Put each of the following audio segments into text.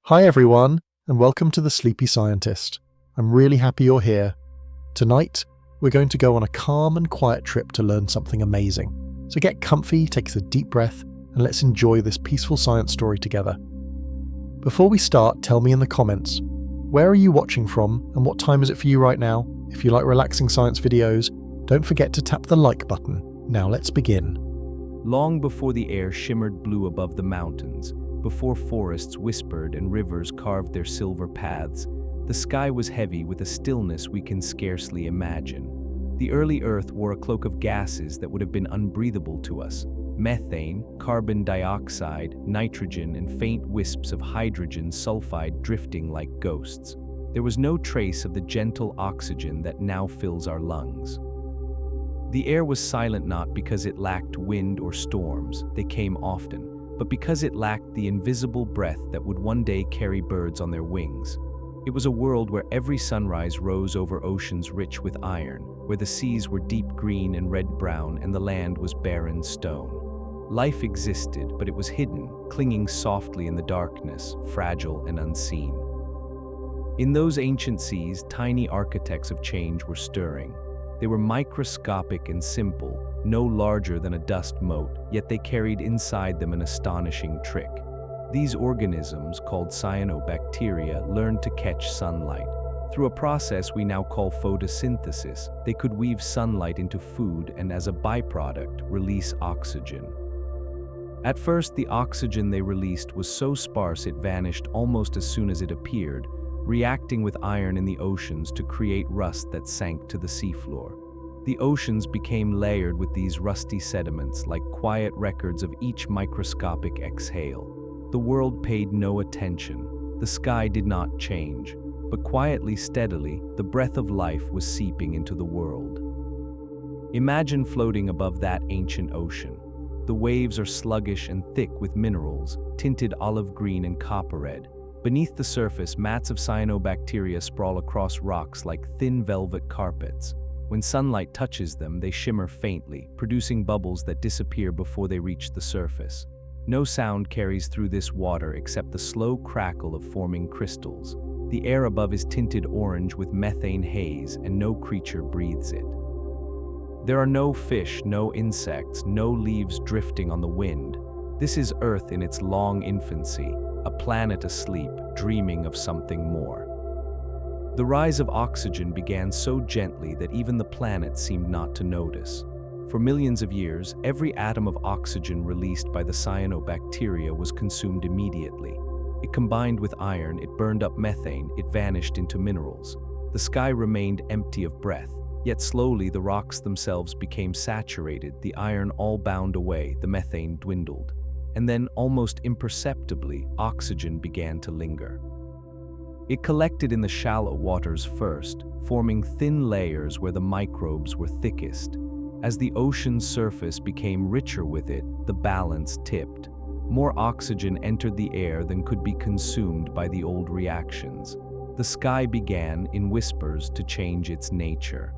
Hi everyone, and welcome to The Sleepy Scientist. I'm really happy you're here. Tonight, we're going to go on a calm and quiet trip to learn something amazing. So get comfy, take a deep breath, and let's enjoy this peaceful science story together. Before we start, tell me in the comments, where are you watching from and what time is it for you right now? If you like relaxing science videos, don't forget to tap the like button. Now let's begin. Long before the air shimmered blue above the mountains, before forests whispered and rivers carved their silver paths, the sky was heavy with a stillness we can scarcely imagine. The early Earth wore a cloak of gases that would have been unbreathable to us: methane, carbon dioxide, nitrogen, and faint wisps of hydrogen sulfide drifting like ghosts. There was no trace of the gentle oxygen that now fills our lungs. The air was silent not because it lacked wind or storms, they came often, but because it lacked the invisible breath that would one day carry birds on their wings. It was a world where every sunrise rose over oceans rich with iron, where the seas were deep green and red-brown and the land was barren stone. Life existed, but it was hidden, clinging softly in the darkness, fragile and unseen. In those ancient seas, tiny architects of change were stirring. They were microscopic and simple, no larger than a dust mote, yet they carried inside them an astonishing trick. These organisms, called cyanobacteria, learned to catch sunlight. Through a process we now call photosynthesis, they could weave sunlight into food and, as a byproduct, release oxygen. At first, the oxygen they released was so sparse it vanished almost as soon as it appeared, reacting with iron in the oceans to create rust that sank to the seafloor. The oceans became layered with these rusty sediments, like quiet records of each microscopic exhale. The world paid no attention. The sky did not change, but quietly, steadily, the breath of life was seeping into the world. Imagine floating above that ancient ocean. The waves are sluggish and thick with minerals, tinted olive green and copper red. Beneath the surface, mats of cyanobacteria sprawl across rocks like thin velvet carpets. When sunlight touches them, they shimmer faintly, producing bubbles that disappear before they reach the surface. No sound carries through this water except the slow crackle of forming crystals. The air above is tinted orange with methane haze, and no creature breathes it. There are no fish, no insects, no leaves drifting on the wind. This is Earth in its long infancy, a planet asleep, dreaming of something more. The rise of oxygen began so gently that even the planet seemed not to notice. For millions of years, every atom of oxygen released by the cyanobacteria was consumed immediately. It combined with iron, it burned up methane, it vanished into minerals. The sky remained empty of breath, yet slowly the rocks themselves became saturated, the iron all bound away, the methane dwindled. And then, almost imperceptibly, oxygen began to linger. It collected in the shallow waters first, forming thin layers where the microbes were thickest. As the ocean's surface became richer with it, the balance tipped. More oxygen entered the air than could be consumed by the old reactions. The sky began, in whispers, to change its nature.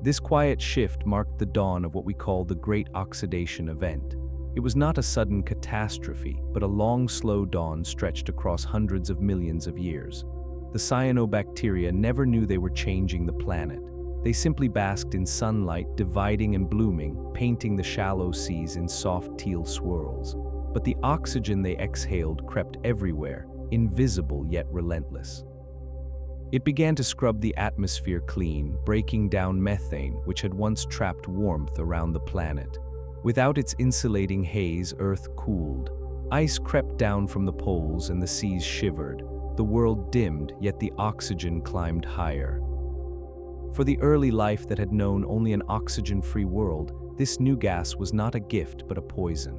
This quiet shift marked the dawn of what we call the Great Oxidation event. It was not a sudden catastrophe, but a long, slow dawn stretched across hundreds of millions of years. The cyanobacteria never knew they were changing the planet. They simply basked in sunlight, dividing and blooming, painting the shallow seas in soft teal swirls. But the oxygen they exhaled crept everywhere, invisible yet relentless. It began to scrub the atmosphere clean, breaking down methane, which had once trapped warmth around the planet. Without its insulating haze, Earth cooled. Ice crept down from the poles and the seas shivered. The world dimmed, yet the oxygen climbed higher. For the early life that had known only an oxygen-free world, this new gas was not a gift but a poison.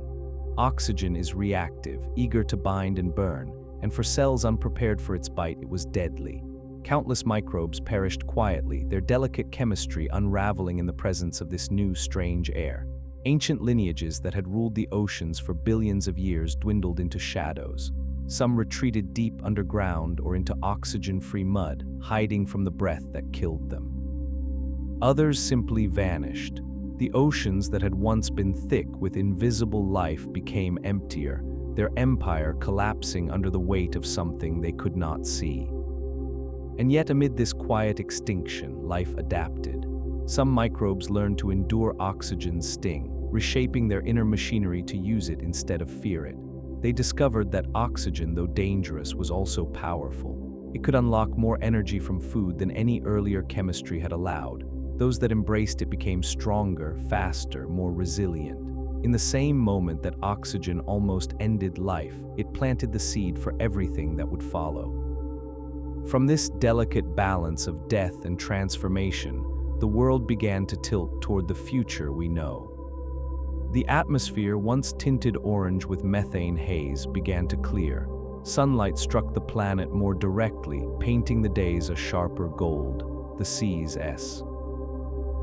Oxygen is reactive, eager to bind and burn, and for cells unprepared for its bite, it was deadly. Countless microbes perished quietly, their delicate chemistry unraveling in the presence of this new, strange air. Ancient lineages that had ruled the oceans for billions of years dwindled into shadows. Some retreated deep underground or into oxygen-free mud, hiding from the breath that killed them. Others simply vanished. The oceans that had once been thick with invisible life became emptier, their empire collapsing under the weight of something they could not see. And yet amid this quiet extinction, life adapted. Some microbes learned to endure oxygen's sting, reshaping their inner machinery to use it instead of fear it. They discovered that oxygen, though dangerous, was also powerful. It could unlock more energy from food than any earlier chemistry had allowed. Those that embraced it became stronger, faster, more resilient. In the same moment that oxygen almost ended life, it planted the seed for everything that would follow. From this delicate balance of death and transformation, the world began to tilt toward the future we know. The atmosphere, once tinted orange with methane haze, began to clear. Sunlight struck the planet more directly, painting the days a sharper gold. The seas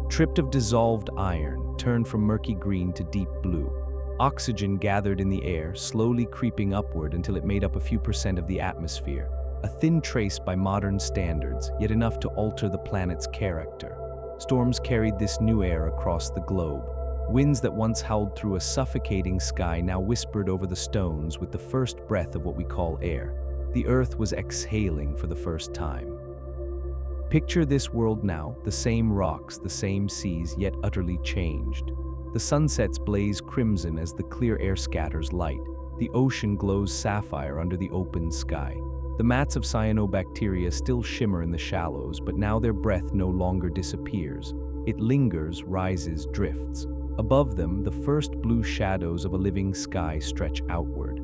tripped of dissolved iron, turned from murky green to deep blue. Oxygen gathered in the air, slowly creeping upward until it made up a few percent of the atmosphere, a thin trace by modern standards, yet enough to alter the planet's character. Storms carried this new air across the globe. Winds that once howled through a suffocating sky now whispered over the stones with the first breath of what we call air. The earth was exhaling for the first time. Picture this world now, the same rocks, the same seas, yet utterly changed. The sunsets blaze crimson as the clear air scatters light. The ocean glows sapphire under the open sky. The mats of cyanobacteria still shimmer in the shallows, but now their breath no longer disappears. It lingers, rises, drifts. Above them, the first blue shadows of a living sky stretch outward.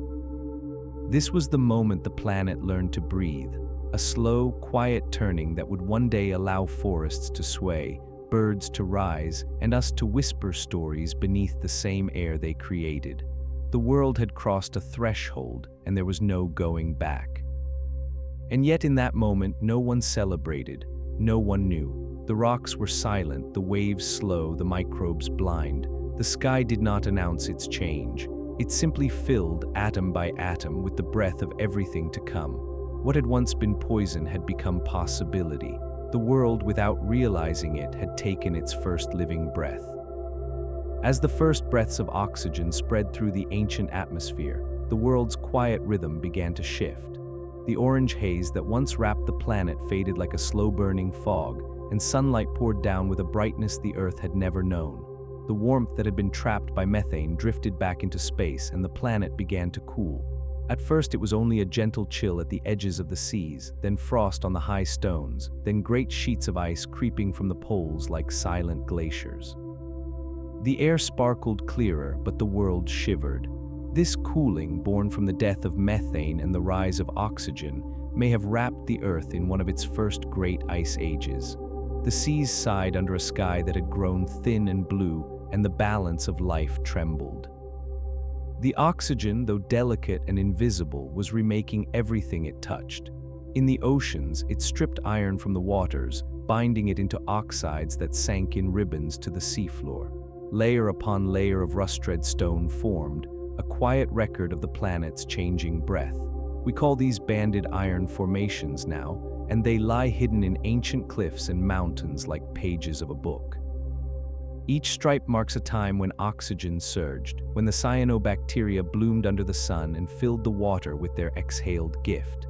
This was the moment the planet learned to breathe, a slow, quiet turning that would one day allow forests to sway, birds to rise, and us to whisper stories beneath the same air they created. The world had crossed a threshold, and there was no going back. And yet in that moment, no one celebrated, no one knew. The rocks were silent, the waves slow, the microbes blind. The sky did not announce its change. It simply filled, atom by atom, with the breath of everything to come. What had once been poison had become possibility. The world, without realizing it, had taken its first living breath. As the first breaths of oxygen spread through the ancient atmosphere, the world's quiet rhythm began to shift. The orange haze that once wrapped the planet faded like a slow-burning fog, and sunlight poured down with a brightness the Earth had never known. The warmth that had been trapped by methane drifted back into space, and the planet began to cool. At first it was only a gentle chill at the edges of the seas, then frost on the high stones, then great sheets of ice creeping from the poles like silent glaciers. The air sparkled clearer, but the world shivered. This cooling, born from the death of methane and the rise of oxygen, may have wrapped the Earth in one of its first great ice ages. The seas sighed under a sky that had grown thin and blue, and the balance of life trembled. The oxygen, though delicate and invisible, was remaking everything it touched. In the oceans, it stripped iron from the waters, binding it into oxides that sank in ribbons to the seafloor. Layer upon layer of rust-red stone formed, a quiet record of the planet's changing breath. We call these banded iron formations now, and they lie hidden in ancient cliffs and mountains like pages of a book. Each stripe marks a time when oxygen surged, when the cyanobacteria bloomed under the sun and filled the water with their exhaled gift.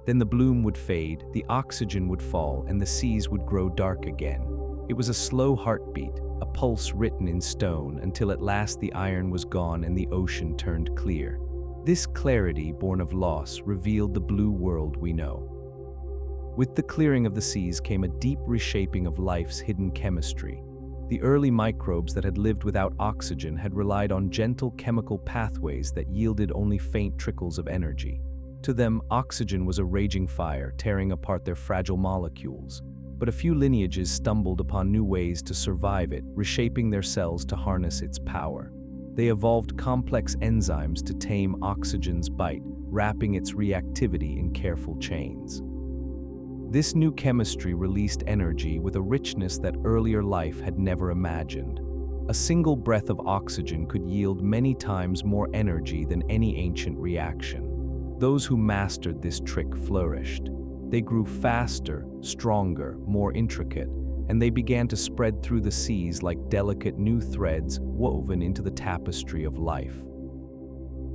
Then the bloom would fade, the oxygen would fall, and the seas would grow dark again. It was a slow heartbeat, a pulse written in stone, until at last the iron was gone and the ocean turned clear. This clarity, born of loss, revealed the blue world we know. With the clearing of the seas came a deep reshaping of life's hidden chemistry. The early microbes that had lived without oxygen had relied on gentle chemical pathways that yielded only faint trickles of energy. To them, oxygen was a raging fire, tearing apart their fragile molecules. But a few lineages stumbled upon new ways to survive it, reshaping their cells to harness its power. They evolved complex enzymes to tame oxygen's bite, wrapping its reactivity in careful chains. This new chemistry released energy with a richness that earlier life had never imagined. A single breath of oxygen could yield many times more energy than any ancient reaction. Those who mastered this trick flourished. They grew faster, stronger, more intricate, and they began to spread through the seas like delicate new threads woven into the tapestry of life.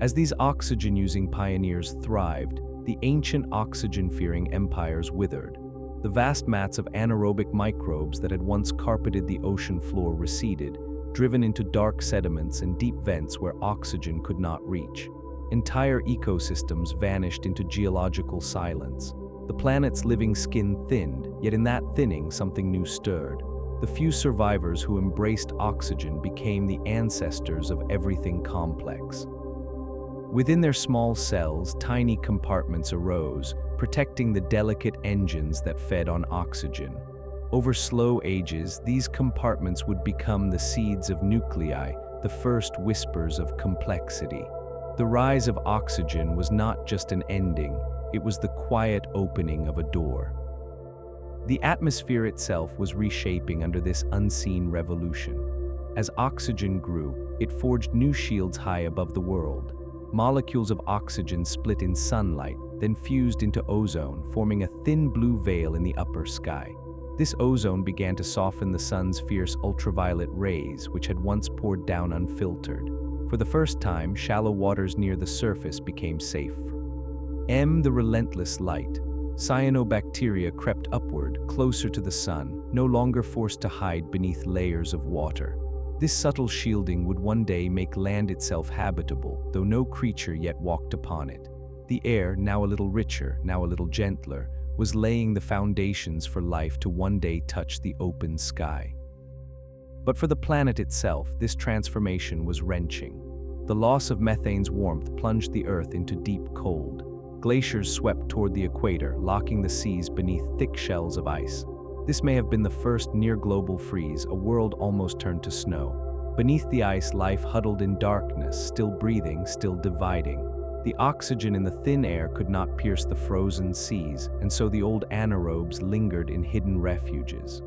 As these oxygen-using pioneers thrived, the ancient oxygen-fearing empires withered. The vast mats of anaerobic microbes that had once carpeted the ocean floor receded, driven into dark sediments and deep vents where oxygen could not reach. Entire ecosystems vanished into geological silence. The planet's living skin thinned, yet in that thinning something new stirred. The few survivors who embraced oxygen became the ancestors of everything complex. Within their small cells, tiny compartments arose, protecting the delicate engines that fed on oxygen. Over slow ages, these compartments would become the seeds of nuclei, the first whispers of complexity. The rise of oxygen was not just an ending, it was the quiet opening of a door. The atmosphere itself was reshaping under this unseen revolution. As oxygen grew, it forged new shields high above the world. Molecules of oxygen split in sunlight, then fused into ozone, forming a thin blue veil in the upper sky. This ozone began to soften the sun's fierce ultraviolet rays, which had once poured down unfiltered. For the first time, shallow waters near the surface became safe. The relentless light. Cyanobacteria crept upward, closer to the sun, no longer forced to hide beneath layers of water. This subtle shielding would one day make land itself habitable, though no creature yet walked upon it. The air, now a little richer, now a little gentler, was laying the foundations for life to one day touch the open sky. But for the planet itself, this transformation was wrenching. The loss of methane's warmth plunged the Earth into deep cold. Glaciers swept toward the equator, locking the seas beneath thick shells of ice. This may have been the first near-global freeze, a world almost turned to snow. Beneath the ice, life huddled in darkness, still breathing, still dividing. The oxygen in the thin air could not pierce the frozen seas, and so the old anaerobes lingered in hidden refuges.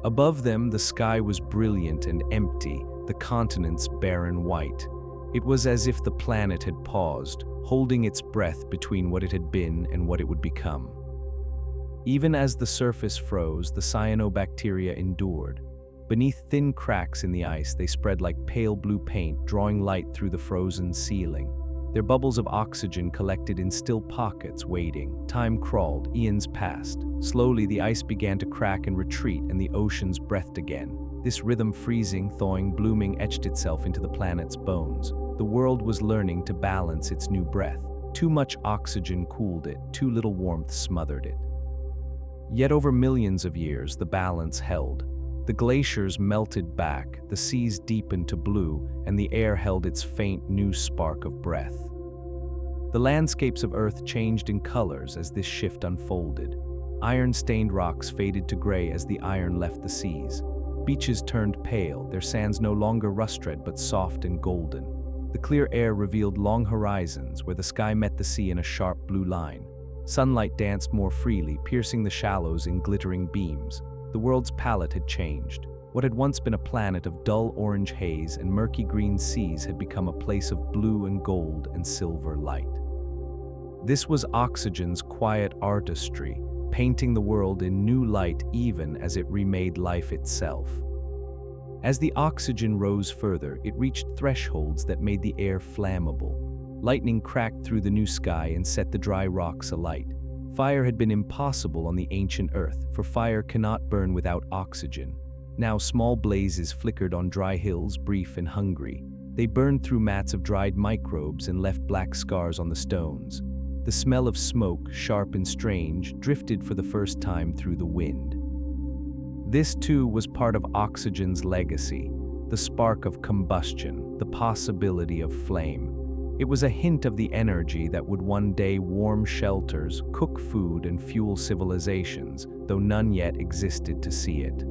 Above them, the sky was brilliant and empty, the continents barren white. It was as if the planet had paused, holding its breath between what it had been and what it would become. Even as the surface froze, the cyanobacteria endured. Beneath thin cracks in the ice, they spread like pale blue paint, drawing light through the frozen ceiling. Their bubbles of oxygen collected in still pockets, waiting. Time crawled, eons passed. Slowly, the ice began to crack and retreat, and the oceans breathed again. This rhythm, freezing, thawing, blooming, etched itself into the planet's bones. The world was learning to balance its new breath. Too much oxygen cooled it, too little warmth smothered it. Yet over millions of years, the balance held. The glaciers melted back, the seas deepened to blue, and the air held its faint new spark of breath. The landscapes of Earth changed in colors as this shift unfolded. Iron-stained rocks faded to gray as the iron left the seas. Beaches turned pale, their sands no longer rust-red but soft and golden. The clear air revealed long horizons where the sky met the sea in a sharp blue line. Sunlight danced more freely, piercing the shallows in glittering beams. The world's palette had changed. What had once been a planet of dull orange haze and murky green seas had become a place of blue and gold and silver light. This was oxygen's quiet artistry, painting the world in new light even as it remade life itself. As the oxygen rose further, it reached thresholds that made the air flammable. Lightning cracked through the new sky and set the dry rocks alight. Fire had been impossible on the ancient Earth, for fire cannot burn without oxygen. Now small blazes flickered on dry hills, brief and hungry. They burned through mats of dried microbes and left black scars on the stones. The smell of smoke, sharp and strange, drifted for the first time through the wind. This too was part of oxygen's legacy, the spark of combustion, the possibility of flame. It was a hint of the energy that would one day warm shelters, cook food, and fuel civilizations, though none yet existed to see it.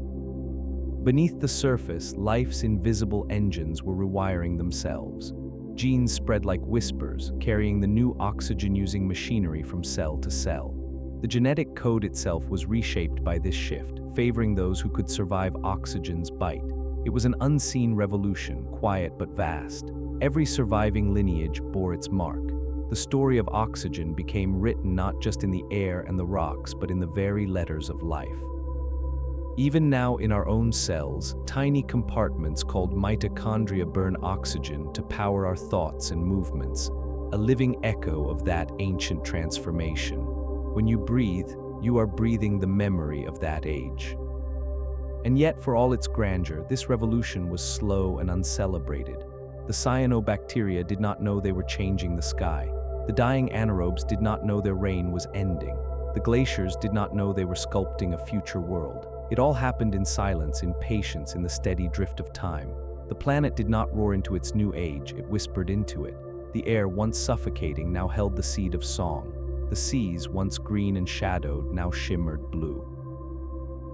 Beneath the surface, life's invisible engines were rewiring themselves. Genes spread like whispers, carrying the new oxygen-using machinery from cell to cell. The genetic code itself was reshaped by this shift, favoring those who could survive oxygen's bite. It was an unseen revolution, quiet but vast. Every surviving lineage bore its mark. The story of oxygen became written not just in the air and the rocks, but in the very letters of life. Even now in our own cells, tiny compartments called mitochondria burn oxygen to power our thoughts and movements, a living echo of that ancient transformation. When you breathe, you are breathing the memory of that age. And yet, for all its grandeur, this revolution was slow and uncelebrated. The cyanobacteria did not know they were changing the sky. The dying anaerobes did not know their reign was ending. The glaciers did not know they were sculpting a future world. It all happened in silence, in patience, in the steady drift of time. The planet did not roar into its new age, it whispered into it. The air, once suffocating, now held the seed of song. The seas, once green and shadowed, now shimmered blue.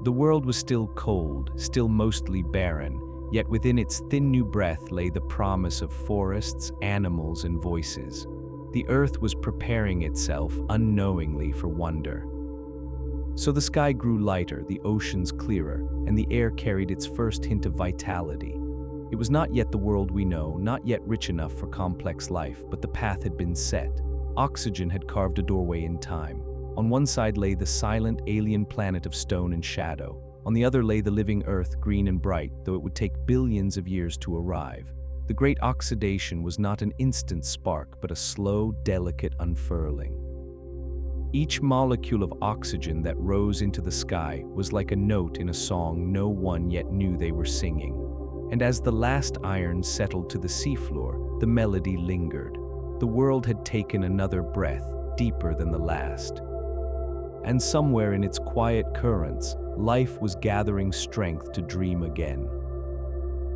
The world was still cold, still mostly barren, yet within its thin new breath lay the promise of forests, animals, and voices. The earth was preparing itself unknowingly for wonder. So the sky grew lighter, the oceans clearer, and the air carried its first hint of vitality. It was not yet the world we know, not yet rich enough for complex life, but the path had been set. Oxygen had carved a doorway in time. On one side lay the silent, alien planet of stone and shadow. On the other lay the living earth, green and bright, though it would take billions of years to arrive. The great oxidation was not an instant spark, but a slow, delicate unfurling. Each molecule of oxygen that rose into the sky was like a note in a song no one yet knew they were singing. And as the last iron settled to the seafloor, the melody lingered. The world had taken another breath, deeper than the last. And somewhere in its quiet currents, life was gathering strength to dream again.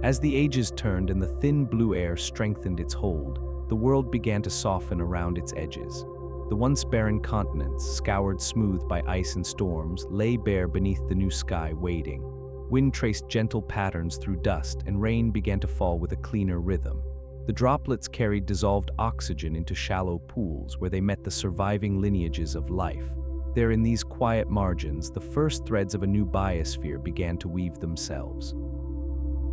As the ages turned and the thin blue air strengthened its hold, the world began to soften around its edges. The once barren continents, scoured smooth by ice and storms, lay bare beneath the new sky waiting. Wind traced gentle patterns through dust, and rain began to fall with a cleaner rhythm. The droplets carried dissolved oxygen into shallow pools where they met the surviving lineages of life. There in these quiet margins, the first threads of a new biosphere began to weave themselves.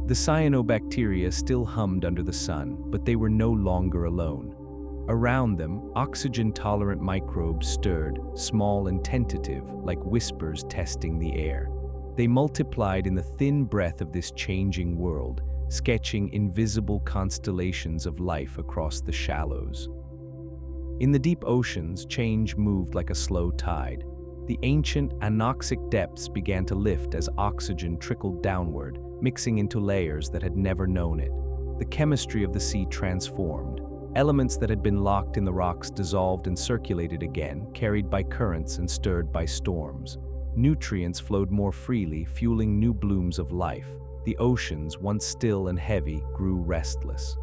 The cyanobacteria still hummed under the sun, but they were no longer alone. Around them, oxygen-tolerant microbes stirred, small and tentative, like whispers testing the air. They multiplied in the thin breath of this changing world, sketching invisible constellations of life across the shallows. In the deep oceans, change moved like a slow tide. The ancient anoxic depths began to lift as oxygen trickled downward, mixing into layers that had never known it. The chemistry of the sea transformed. Elements that had been locked in the rocks dissolved and circulated again, carried by currents and stirred by storms. Nutrients flowed more freely, fueling new blooms of life. The oceans, once still and heavy, grew restless.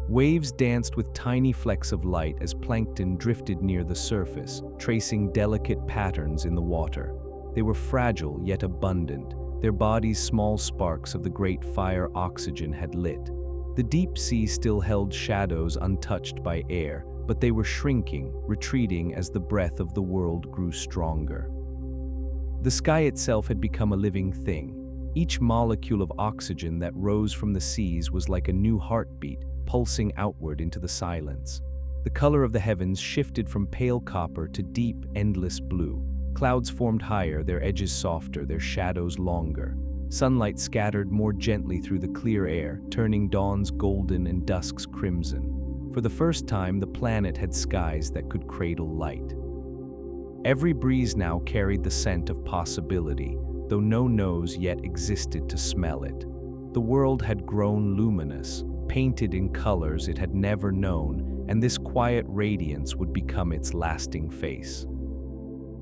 Waves danced with tiny flecks of light as plankton drifted near the surface, tracing delicate patterns in the water. They were fragile yet abundant, their bodies small sparks of the great fire oxygen had lit. The deep sea still held shadows untouched by air, but they were shrinking, retreating as the breath of the world grew stronger. The sky itself had become a living thing. Each molecule of oxygen that rose from the seas was like a new heartbeat, pulsing outward into the silence. The color of the heavens shifted from pale copper to deep, endless blue. Clouds formed higher, their edges softer, their shadows longer. Sunlight scattered more gently through the clear air, turning dawn's golden and dusk's crimson. For the first time, the planet had skies that could cradle light. Every breeze now carried the scent of possibility, though no nose yet existed to smell it. The world had grown luminous, painted in colors it had never known, and this quiet radiance would become its lasting face.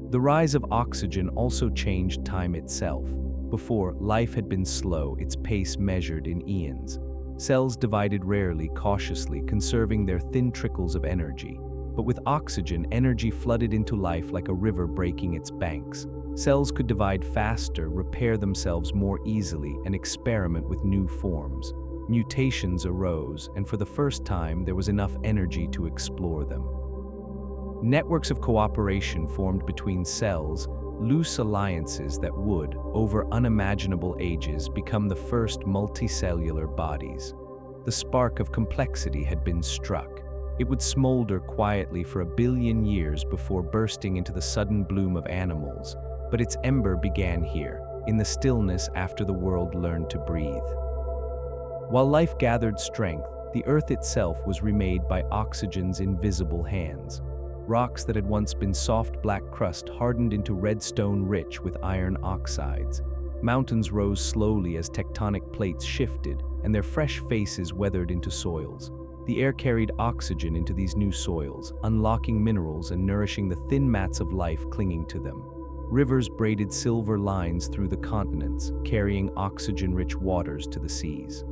The rise of oxygen also changed time itself. Before, life had been slow, its pace measured in eons. Cells divided rarely, cautiously, conserving their thin trickles of energy. But with oxygen, energy flooded into life like a river breaking its banks. Cells could divide faster, repair themselves more easily, and experiment with new forms. Mutations arose, and for the first time, there was enough energy to explore them. Networks of cooperation formed between cells, loose alliances that would, over unimaginable ages, become the first multicellular bodies. The spark of complexity had been struck. It would smolder quietly for 1 billion years before bursting into the sudden bloom of animals, but its ember began here. in the stillness after the world learned to breathe. While life gathered strength, the earth itself was remade by oxygen's invisible hands. Rocks that had once been soft black crust hardened into red stone rich with iron oxides. Mountains rose slowly as tectonic plates shifted, and their fresh faces weathered into soils. The air carried oxygen into these new soils, unlocking minerals and nourishing the thin mats of life clinging to them. Rivers braided silver lines through the continents, carrying oxygen-rich waters to the seas.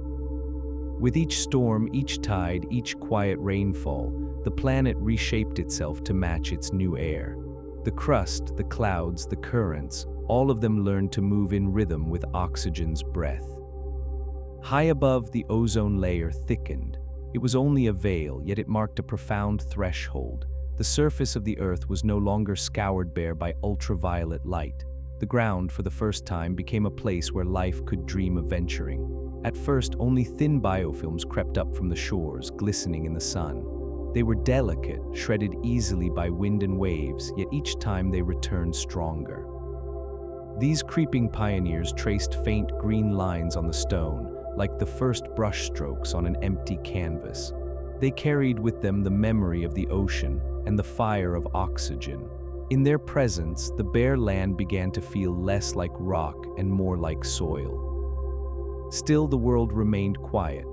With each storm, each tide, each quiet rainfall, the planet reshaped itself to match its new air. The crust, the clouds, the currents, all of them learned to move in rhythm with oxygen's breath. High above, the ozone layer thickened. It was only a veil, yet it marked a profound threshold. The surface of the Earth was no longer scoured bare by ultraviolet light. The ground, for the first time, became a place where life could dream of venturing. At first, only thin biofilms crept up from the shores, glistening in the sun. They were delicate, shredded easily by wind and waves, yet each time they returned stronger. These creeping pioneers traced faint green lines on the stone, like the first brushstrokes on an empty canvas. They carried with them the memory of the ocean and the fire of oxygen. In their presence, the bare land began to feel less like rock and more like soil. Still, the world remained quiet.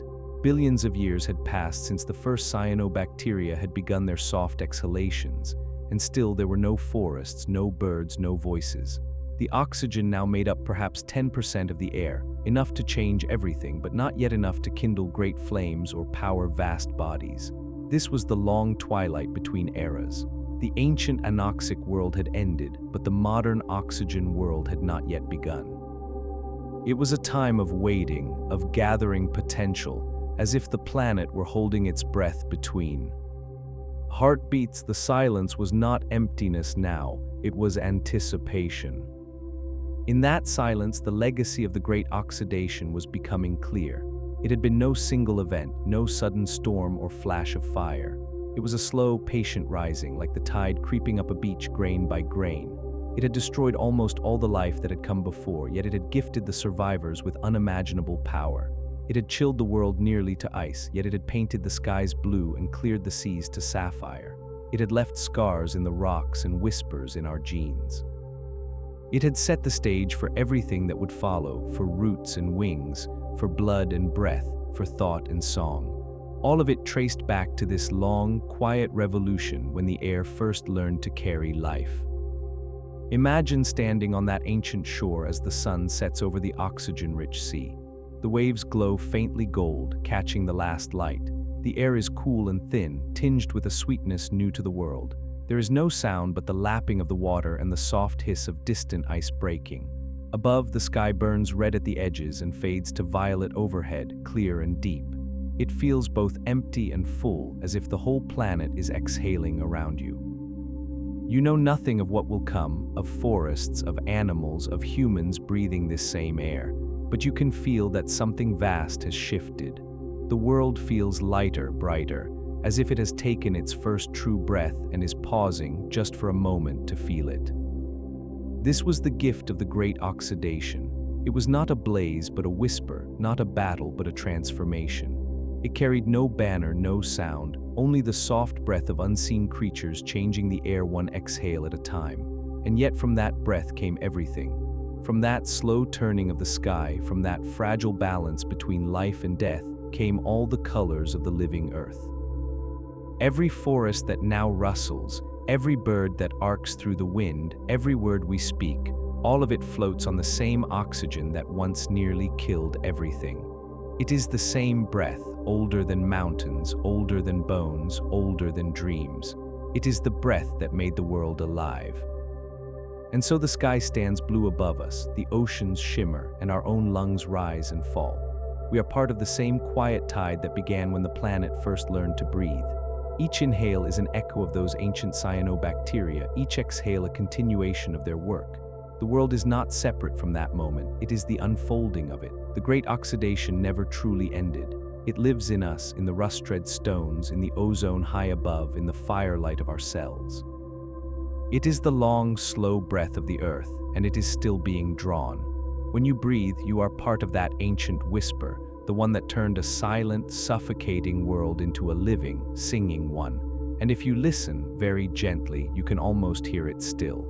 Billions of years had passed since the first cyanobacteria had begun their soft exhalations, and still there were no forests, no birds, no voices. The oxygen now made up perhaps 10% of the air, enough to change everything, but not yet enough to kindle great flames or power vast bodies. This was the long twilight between eras. The ancient anoxic world had ended, but the modern oxygen world had not yet begun. It was a time of waiting, of gathering potential, as if the planet were holding its breath between. Heartbeats, the silence was not emptiness now, it was anticipation. In that silence, the legacy of the great oxidation was becoming clear. It had been no single event, no sudden storm or flash of fire. It was a slow, patient rising, like the tide creeping up a beach grain by grain. It had destroyed almost all the life that had come before, yet it had gifted the survivors with unimaginable power. It had chilled the world nearly to ice, yet it had painted the skies blue and cleared the seas to sapphire. It had left scars in the rocks and whispers in our genes. It had set the stage for everything that would follow, for roots and wings, for blood and breath, for thought and song. All of it traced back to this long, quiet revolution when the air first learned to carry life. Imagine standing on that ancient shore as the sun sets over the oxygen-rich sea. The waves glow faintly gold, catching the last light. The air is cool and thin, tinged with a sweetness new to the world. There is no sound but the lapping of the water and the soft hiss of distant ice breaking. Above, the sky burns red at the edges and fades to violet overhead, clear and deep. It feels both empty and full, as if the whole planet is exhaling around you. You know nothing of what will come, of forests, of animals, of humans breathing this same air, but you can feel that something vast has shifted. The world feels lighter, brighter, as if it has taken its first true breath and is pausing just for a moment to feel it. This was the gift of the great oxidation. It was not a blaze but a whisper, not a battle but a transformation. It carried no banner, no sound, only the soft breath of unseen creatures changing the air one exhale at a time. And yet from that breath came everything. From that slow turning of the sky, from that fragile balance between life and death, came all the colors of the living earth. Every forest that now rustles, every bird that arcs through the wind, every word we speak, all of it floats on the same oxygen that once nearly killed everything. It is the same breath, older than mountains, older than bones, older than dreams. It is the breath that made the world alive. And so the sky stands blue above us, the oceans shimmer, and our own lungs rise and fall. We are part of the same quiet tide that began when the planet first learned to breathe. Each inhale is an echo of those ancient cyanobacteria, each exhale a continuation of their work. The world is not separate from that moment, it is the unfolding of it. The great oxidation never truly ended. It lives in us, in the rust-red stones, in the ozone high above, in the firelight of our cells. It is the long, slow breath of the earth, and it is still being drawn. When you breathe, you are part of that ancient whisper, the one that turned a silent, suffocating world into a living, singing one. And if you listen very gently, you can almost hear it still.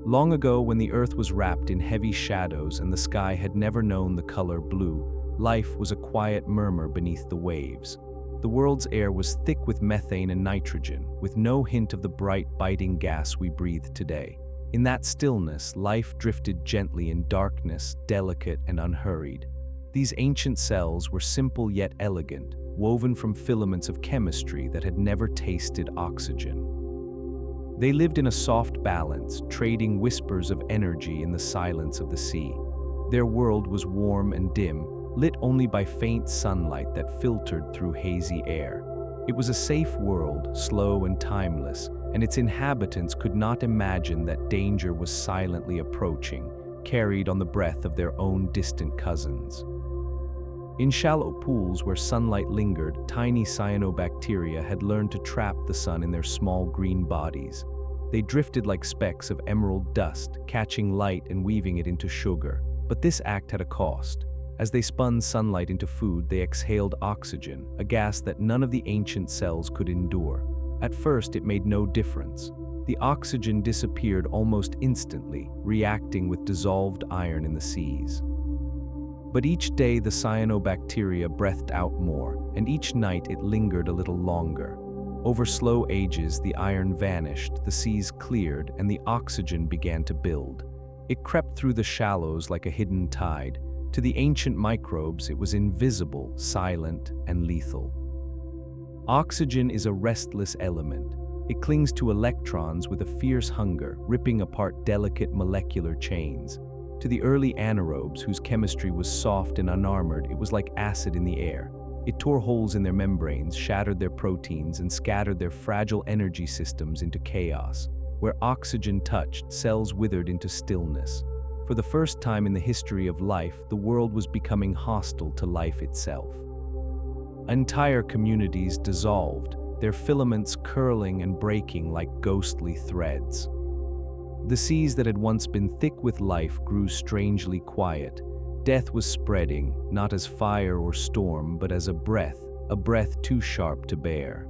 Long ago, when the earth was wrapped in heavy shadows and the sky had never known the color blue, life was a quiet murmur beneath the waves. The world's air was thick with methane and nitrogen, with no hint of the bright, biting gas we breathe today. In that stillness, life drifted gently in darkness, delicate and unhurried. These ancient cells were simple yet elegant, woven from filaments of chemistry that had never tasted oxygen. They lived in a soft balance, trading whispers of energy in the silence of the sea. Their world was warm and dim, lit only by faint sunlight that filtered through hazy air. It was a safe world, slow and timeless, and its inhabitants could not imagine that danger was silently approaching, carried on the breath of their own distant cousins. In shallow pools where sunlight lingered, tiny cyanobacteria had learned to trap the sun in their small green bodies. They drifted like specks of emerald dust, catching light and weaving it into sugar. But this act had a cost. As they spun sunlight into food, they exhaled oxygen, a gas that none of the ancient cells could endure. At first, it made no difference. The oxygen disappeared almost instantly, reacting with dissolved iron in the seas. But each day the cyanobacteria breathed out more, and each night it lingered a little longer. Over slow ages, the iron vanished, the seas cleared, and the oxygen began to build. It crept through the shallows like a hidden tide. To the ancient microbes, it was invisible, silent, and lethal. Oxygen is a restless element. It clings to electrons with a fierce hunger, ripping apart delicate molecular chains. To the early anaerobes, whose chemistry was soft and unarmored, it was like acid in the air. It tore holes in their membranes, shattered their proteins, and scattered their fragile energy systems into chaos. Where oxygen touched, cells withered into stillness. For the first time in the history of life, the world was becoming hostile to life itself. Entire communities dissolved, their filaments curling and breaking like ghostly threads. The seas that had once been thick with life grew strangely quiet. Death was spreading, not as fire or storm, but as a breath too sharp to bear.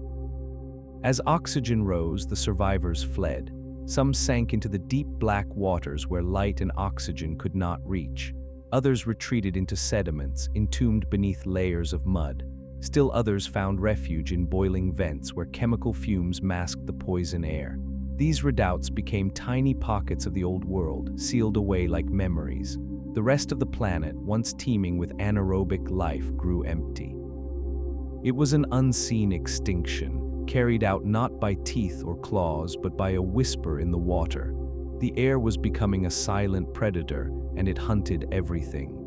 As oxygen rose, the survivors fled. Some sank into the deep black waters where light and oxygen could not reach. Others retreated into sediments, entombed beneath layers of mud. Still others found refuge in boiling vents where chemical fumes masked the poison air. These redoubts became tiny pockets of the old world, sealed away like memories. The rest of the planet, once teeming with anaerobic life, grew empty. It was an unseen extinction, carried out not by teeth or claws, but by a whisper in the water. The air was becoming a silent predator, and it hunted everything.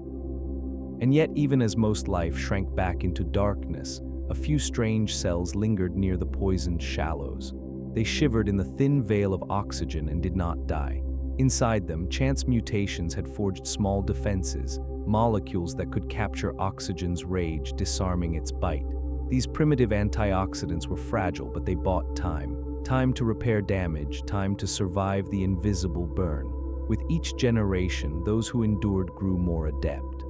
And yet, even as most life shrank back into darkness, a few strange cells lingered near the poisoned shallows. They shivered in the thin veil of oxygen and did not die. Inside them, chance mutations had forged small defenses, molecules that could capture oxygen's rage, disarming its bite. These primitive antioxidants were fragile, but they bought time. Time to repair damage, time to survive the invisible burn. With each generation, those who endured grew more adept.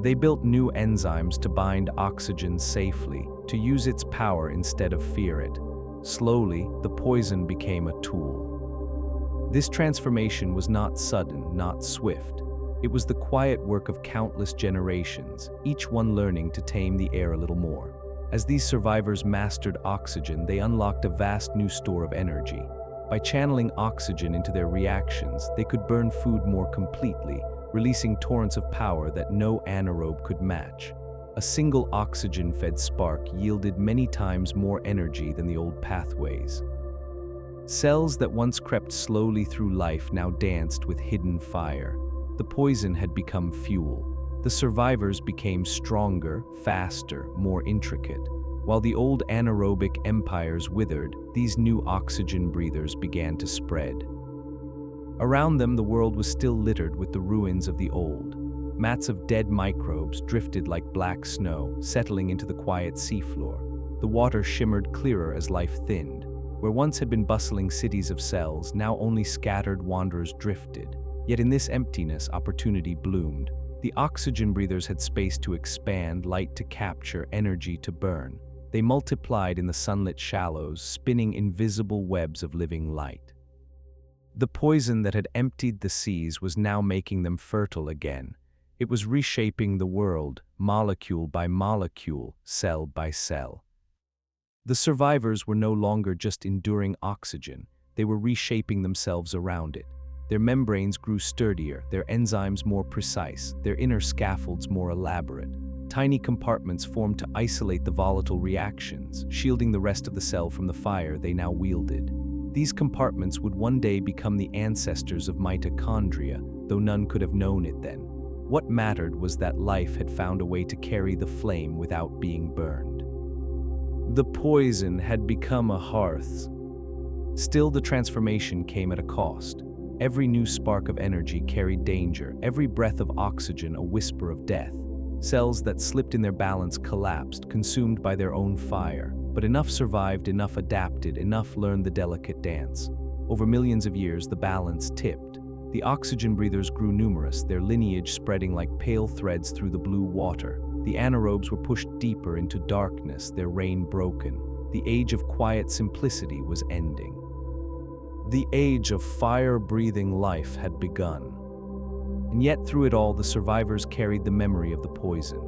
They built new enzymes to bind oxygen safely, to use its power instead of fear it. Slowly, the poison became a tool. This transformation was not sudden, not swift. It was the quiet work of countless generations, each one learning to tame the air a little more. As these survivors mastered oxygen, they unlocked a vast new store of energy. By channeling oxygen into their reactions, they could burn food more completely, releasing torrents of power that no anaerobe could match. A single oxygen-fed spark yielded many times more energy than the old pathways. Cells that once crept slowly through life now danced with hidden fire. The poison had become fuel. The survivors became stronger, faster, more intricate. While the old anaerobic empires withered, these new oxygen breathers began to spread. Around them, the world was still littered with the ruins of the old. Mats of dead microbes drifted like black snow, settling into the quiet seafloor. The water shimmered clearer as life thinned. Where once had been bustling cities of cells, now only scattered wanderers drifted. Yet in this emptiness, opportunity bloomed. The oxygen breathers had space to expand, light to capture, energy to burn. They multiplied in the sunlit shallows, spinning invisible webs of living light. The poison that had emptied the seas was now making them fertile again. It was reshaping the world, molecule by molecule, cell by cell. The survivors were no longer just enduring oxygen, they were reshaping themselves around it. Their membranes grew sturdier, their enzymes more precise, their inner scaffolds more elaborate. Tiny compartments formed to isolate the volatile reactions, shielding the rest of the cell from the fire they now wielded. These compartments would one day become the ancestors of mitochondria, though none could have known it then. What mattered was that life had found a way to carry the flame without being burned. The poison had become a hearth. Still, the transformation came at a cost. Every new spark of energy carried danger, every breath of oxygen a whisper of death. Cells that slipped in their balance collapsed, consumed by their own fire. But enough survived, enough adapted, enough learned the delicate dance. Over millions of years, the balance tipped. The oxygen breathers grew numerous, their lineage spreading like pale threads through the blue water. The anaerobes were pushed deeper into darkness, their reign broken. The age of quiet simplicity was ending. The age of fire-breathing life had begun. And yet through it all, the survivors carried the memory of the poison.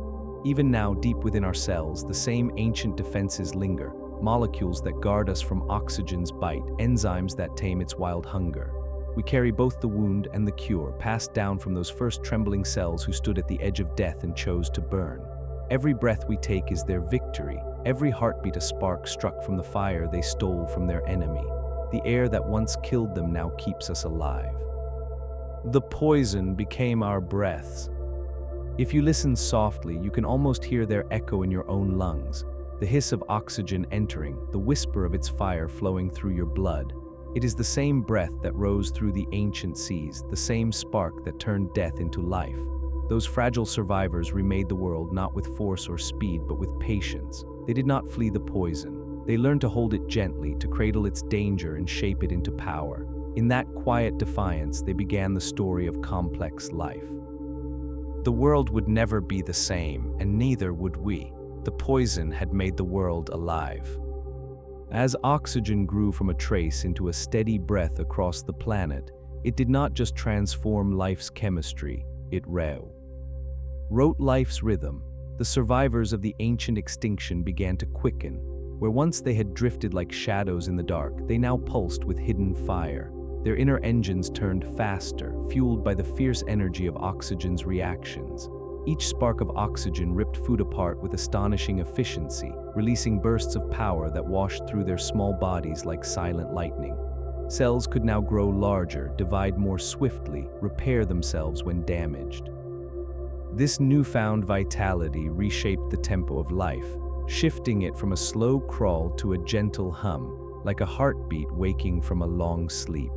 Even now, deep within our cells, the same ancient defenses linger, molecules that guard us from oxygen's bite, enzymes that tame its wild hunger. We carry both the wound and the cure, passed down from those first trembling cells who stood at the edge of death and chose to burn. Every breath we take is their victory, every heartbeat a spark struck from the fire they stole from their enemy. The air that once killed them now keeps us alive. The poison became our breaths. If you listen softly, you can almost hear their echo in your own lungs, the hiss of oxygen entering, the whisper of its fire flowing through your blood. It is the same breath that rose through the ancient seas, the same spark that turned death into life. Those fragile survivors remade the world not with force or speed, but with patience. They did not flee the poison. They learned to hold it gently, to cradle its danger and shape it into power. In that quiet defiance, they began the story of complex life. The world would never be the same, and neither would we. The poison had made the world alive. As oxygen grew from a trace into a steady breath across the planet, it did not just transform life's chemistry, it wrote life's rhythm. The survivors of the ancient extinction began to quicken. Where once they had drifted like shadows in the dark, they now pulsed with hidden fire. Their inner engines turned faster, fueled by the fierce energy of oxygen's reactions. Each spark of oxygen ripped food apart with astonishing efficiency, releasing bursts of power that washed through their small bodies like silent lightning. Cells could now grow larger, divide more swiftly, repair themselves when damaged. This newfound vitality reshaped the tempo of life, shifting it from a slow crawl to a gentle hum, like a heartbeat waking from a long sleep.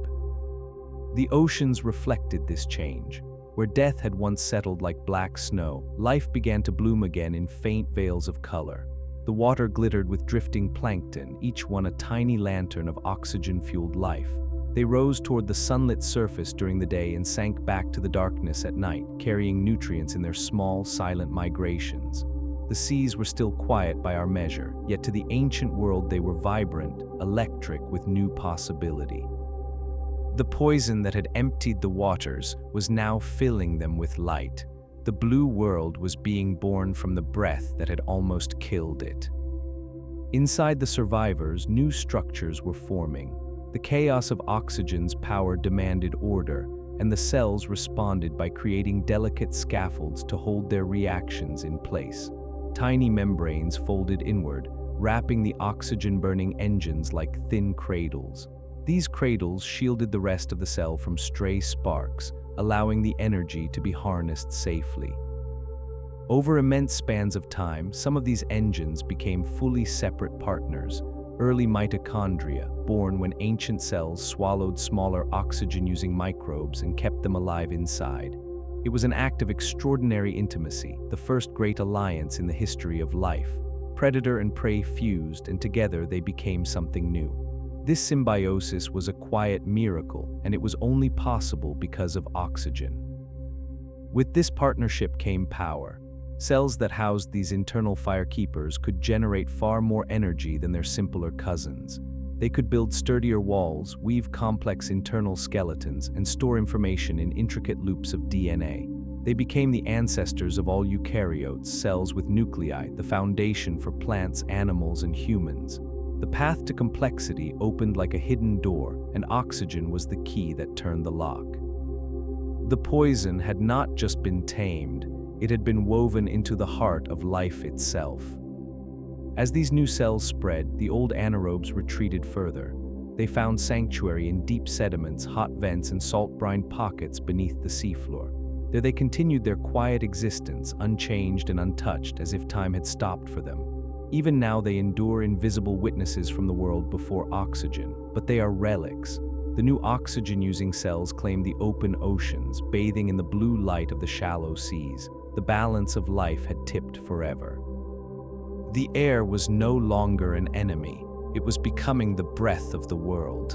The oceans reflected this change. Where death had once settled like black snow, life began to bloom again in faint veils of color. The water glittered with drifting plankton, each one a tiny lantern of oxygen-fueled life. They rose toward the sunlit surface during the day and sank back to the darkness at night, carrying nutrients in their small, silent migrations. The seas were still quiet by our measure, yet to the ancient world they were vibrant, electric with new possibility. The poison that had emptied the waters was now filling them with light. The blue world was being born from the breath that had almost killed it. Inside the survivors, new structures were forming. The chaos of oxygen's power demanded order, and the cells responded by creating delicate scaffolds to hold their reactions in place. Tiny membranes folded inward, wrapping the oxygen-burning engines like thin cradles. These cradles shielded the rest of the cell from stray sparks, allowing the energy to be harnessed safely. Over immense spans of time, some of these engines became fully separate partners, early mitochondria, born when ancient cells swallowed smaller oxygen-using microbes and kept them alive inside. It was an act of extraordinary intimacy, the first great alliance in the history of life. Predator and prey fused, and together they became something new. This symbiosis was a quiet miracle, and it was only possible because of oxygen. With this partnership came power. Cells that housed these internal firekeepers could generate far more energy than their simpler cousins. They could build sturdier walls, weave complex internal skeletons, and store information in intricate loops of DNA. They became the ancestors of all eukaryotes, cells with nuclei, the foundation for plants, animals, and humans. The path to complexity opened like a hidden door, and oxygen was the key that turned the lock. The poison had not just been tamed, it had been woven into the heart of life itself. As these new cells spread, the old anaerobes retreated further. They found sanctuary in deep sediments, hot vents, and salt-brined pockets beneath the seafloor. There they continued their quiet existence, unchanged and untouched, as if time had stopped for them. Even now they endure invisible witnesses from the world before oxygen, but they are relics. The new oxygen-using cells claim the open oceans, bathing in the blue light of the shallow seas. The balance of life had tipped forever. The air was no longer an enemy. It was becoming the breath of the world.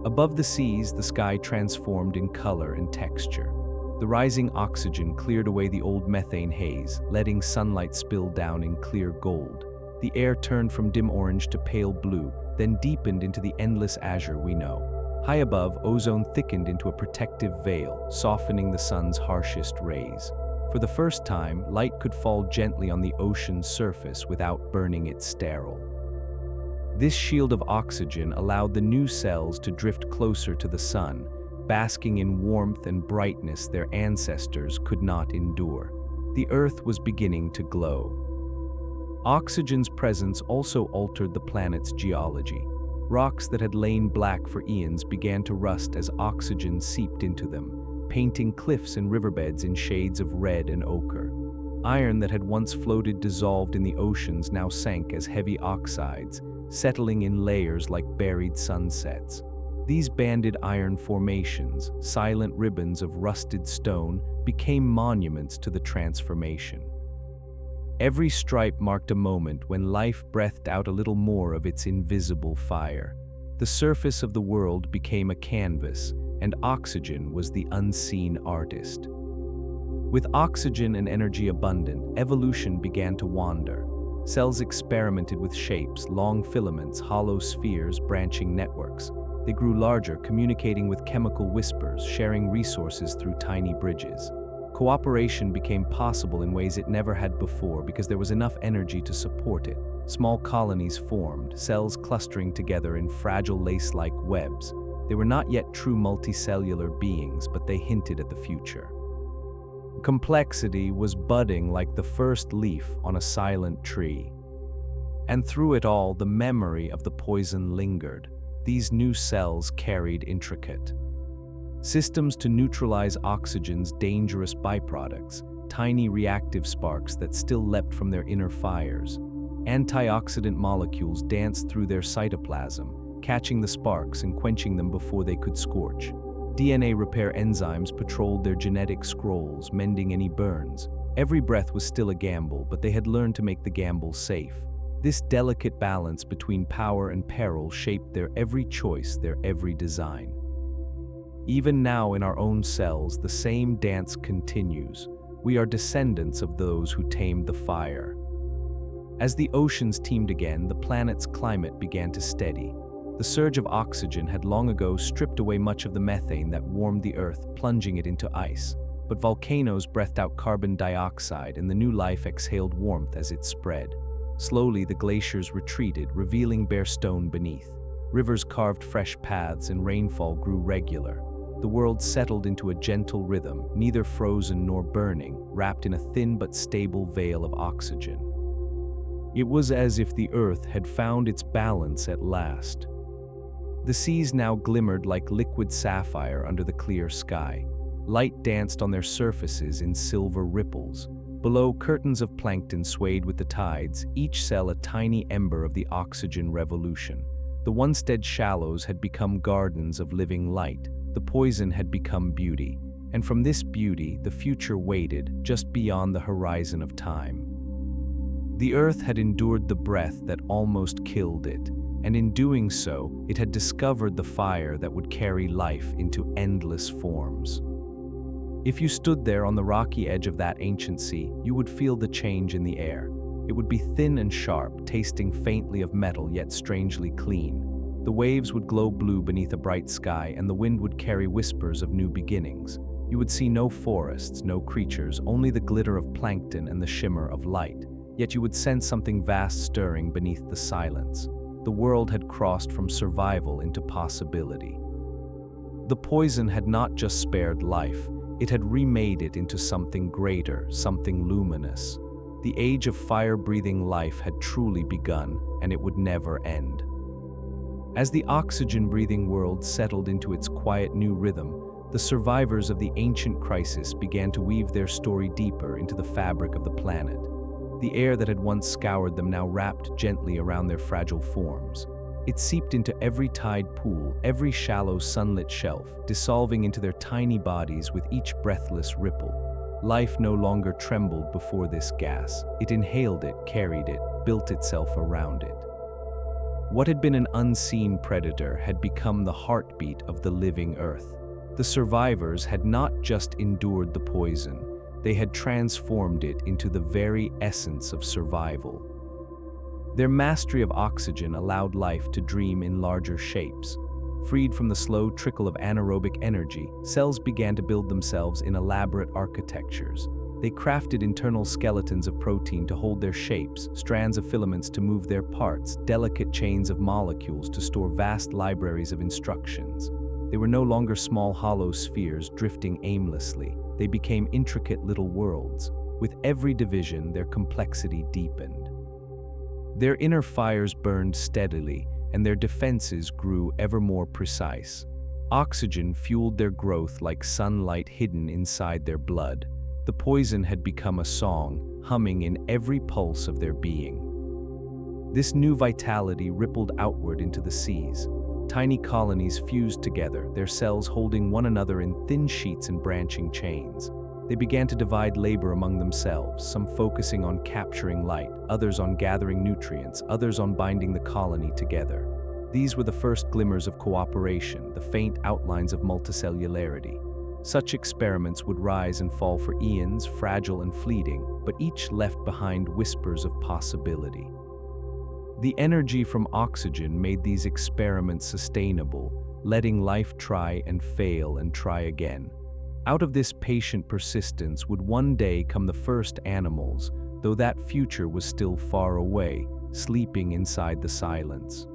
Above the seas, the sky transformed in color and texture. The rising oxygen cleared away the old methane haze, letting sunlight spill down in clear gold. The air turned from dim orange to pale blue, then deepened into the endless azure we know. High above, ozone thickened into a protective veil, softening the sun's harshest rays. For the first time, light could fall gently on the ocean's surface without burning it sterile. This shield of oxygen allowed the new cells to drift closer to the sun, basking in warmth and brightness their ancestors could not endure. The earth was beginning to glow. Oxygen's presence also altered the planet's geology. Rocks that had lain black for eons began to rust as oxygen seeped into them, painting cliffs and riverbeds in shades of red and ochre. Iron that had once floated dissolved in the oceans now sank as heavy oxides, settling in layers like buried sunsets. These banded iron formations, silent ribbons of rusted stone, became monuments to the transformation. Every stripe marked a moment when life breathed out a little more of its invisible fire. The surface of the world became a canvas, and oxygen was the unseen artist. With oxygen and energy abundant, evolution began to wander. Cells experimented with shapes, long filaments, hollow spheres, branching networks. They grew larger, communicating with chemical whispers, sharing resources through tiny bridges. Cooperation became possible in ways it never had before because there was enough energy to support it. Small colonies formed, cells clustering together in fragile lace-like webs. They were not yet true multicellular beings, but they hinted at the future. Complexity was budding like the first leaf on a silent tree. And through it all, the memory of the poison lingered. These new cells carried intricate systems to neutralize oxygen's dangerous byproducts, tiny reactive sparks that still leapt from their inner fires. Antioxidant molecules danced through their cytoplasm, catching the sparks and quenching them before they could scorch. DNA repair enzymes patrolled their genetic scrolls, mending any burns. Every breath was still a gamble, but they had learned to make the gamble safe. This delicate balance between power and peril shaped their every choice, their every design. Even now in our own cells, the same dance continues. We are descendants of those who tamed the fire. As the oceans teemed again, the planet's climate began to steady. The surge of oxygen had long ago stripped away much of the methane that warmed the Earth, plunging it into ice. But volcanoes breathed out carbon dioxide, and the new life exhaled warmth as it spread. Slowly, the glaciers retreated, revealing bare stone beneath. Rivers carved fresh paths, and rainfall grew regular. The world settled into a gentle rhythm, neither frozen nor burning, wrapped in a thin but stable veil of oxygen. It was as if the Earth had found its balance at last. The seas now glimmered like liquid sapphire under the clear sky. Light danced on their surfaces in silver ripples. Below, curtains of plankton swayed with the tides, each cell a tiny ember of the oxygen revolution. The once-dead shallows had become gardens of living light. The poison had become beauty. And from this beauty, the future waited, just beyond the horizon of time. The Earth had endured the breath that almost killed it, and in doing so, it had discovered the fire that would carry life into endless forms. If you stood there on the rocky edge of that ancient sea, you would feel the change in the air. It would be thin and sharp, tasting faintly of metal yet strangely clean. The waves would glow blue beneath a bright sky, and the wind would carry whispers of new beginnings. You would see no forests, no creatures, only the glitter of plankton and the shimmer of light. Yet you would sense something vast stirring beneath the silence. The world had crossed from survival into possibility. The poison had not just spared life, it had remade it into something greater, something luminous. The age of fire-breathing life had truly begun, and it would never end. As the oxygen-breathing world settled into its quiet new rhythm, the survivors of the ancient crisis began to weave their story deeper into the fabric of the planet. The air that had once scoured them now wrapped gently around their fragile forms. It seeped into every tide pool, every shallow sunlit shelf, dissolving into their tiny bodies with each breathless ripple. Life no longer trembled before this gas. It inhaled it, carried it, built itself around it. What had been an unseen predator had become the heartbeat of the living earth. The survivors had not just endured the poison, they had transformed it into the very essence of survival. Their mastery of oxygen allowed life to dream in larger shapes. Freed from the slow trickle of anaerobic energy, cells began to build themselves in elaborate architectures. They crafted internal skeletons of protein to hold their shapes, strands of filaments to move their parts, delicate chains of molecules to store vast libraries of instructions. They were no longer small hollow spheres drifting aimlessly. They became intricate little worlds. With every division, their complexity deepened. Their inner fires burned steadily, and their defenses grew ever more precise. Oxygen fueled their growth like sunlight hidden inside their blood. The poison had become a song, humming in every pulse of their being. This new vitality rippled outward into the seas. Tiny colonies fused together, their cells holding one another in thin sheets and branching chains. They began to divide labor among themselves, some focusing on capturing light, others on gathering nutrients, others on binding the colony together. These were the first glimmers of cooperation, the faint outlines of multicellularity. Such experiments would rise and fall for eons, fragile and fleeting, but each left behind whispers of possibility. The energy from oxygen made these experiments sustainable, letting life try and fail and try again. Out of this patient persistence would one day come the first animals, though that future was still far away, sleeping inside the silence.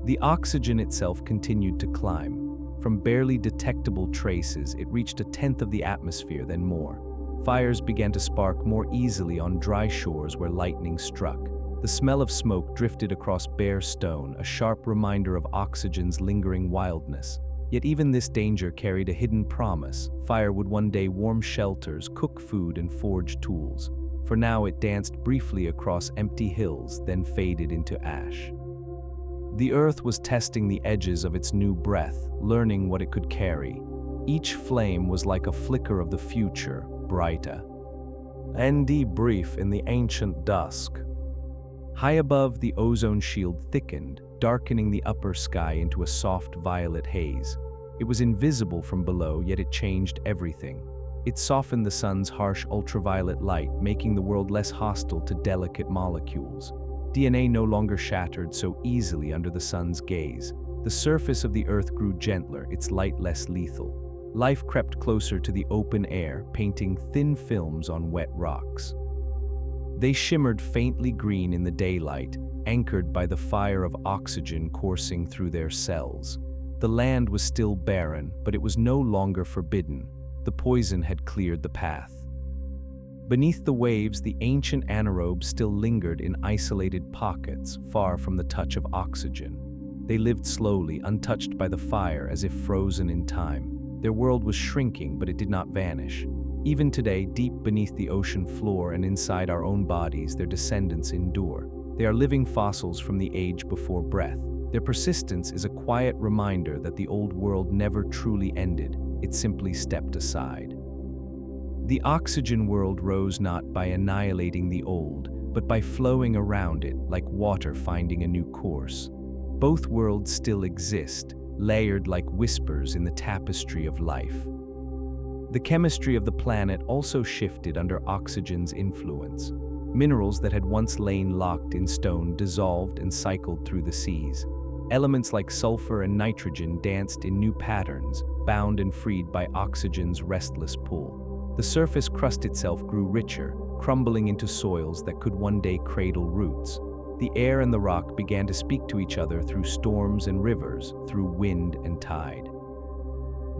The oxygen itself continued to climb. From barely detectable traces, it reached 1/10 of the atmosphere, then more. Fires began to spark more easily on dry shores where lightning struck. The smell of smoke drifted across bare stone, a sharp reminder of oxygen's lingering wildness. Yet even this danger carried a hidden promise. Fire would one day warm shelters, cook food, and forge tools. For now it danced briefly across empty hills, then faded into ash. The earth was testing the edges of its new breath, learning what it could carry. Each flame was like a flicker of the future, brighter. And brief in the ancient dusk. High above, the ozone shield thickened, darkening the upper sky into a soft violet haze. It was invisible from below, yet it changed everything. It softened the sun's harsh ultraviolet light, making the world less hostile to delicate molecules. DNA no longer shattered so easily under the sun's gaze. The surface of the earth grew gentler, its light less lethal. Life crept closer to the open air, painting thin films on wet rocks. They shimmered faintly green in the daylight, anchored by the fire of oxygen coursing through their cells. The land was still barren, but it was no longer forbidden. The poison had cleared the path. Beneath the waves, the ancient anaerobes still lingered in isolated pockets, far from the touch of oxygen. They lived slowly, untouched by the fire, as if frozen in time. Their world was shrinking, but it did not vanish. Even today, deep beneath the ocean floor and inside our own bodies, their descendants endure. They are living fossils from the age before breath. Their persistence is a quiet reminder that the old world never truly ended, it simply stepped aside. The oxygen world rose not by annihilating the old, but by flowing around it like water finding a new course. Both worlds still exist, layered like whispers in the tapestry of life. The chemistry of the planet also shifted under oxygen's influence. Minerals that had once lain locked in stone dissolved and cycled through the seas. Elements like sulfur and nitrogen danced in new patterns, bound and freed by oxygen's restless pull. The surface crust itself grew richer, crumbling into soils that could one day cradle roots. The air and the rock began to speak to each other through storms and rivers, through wind and tide.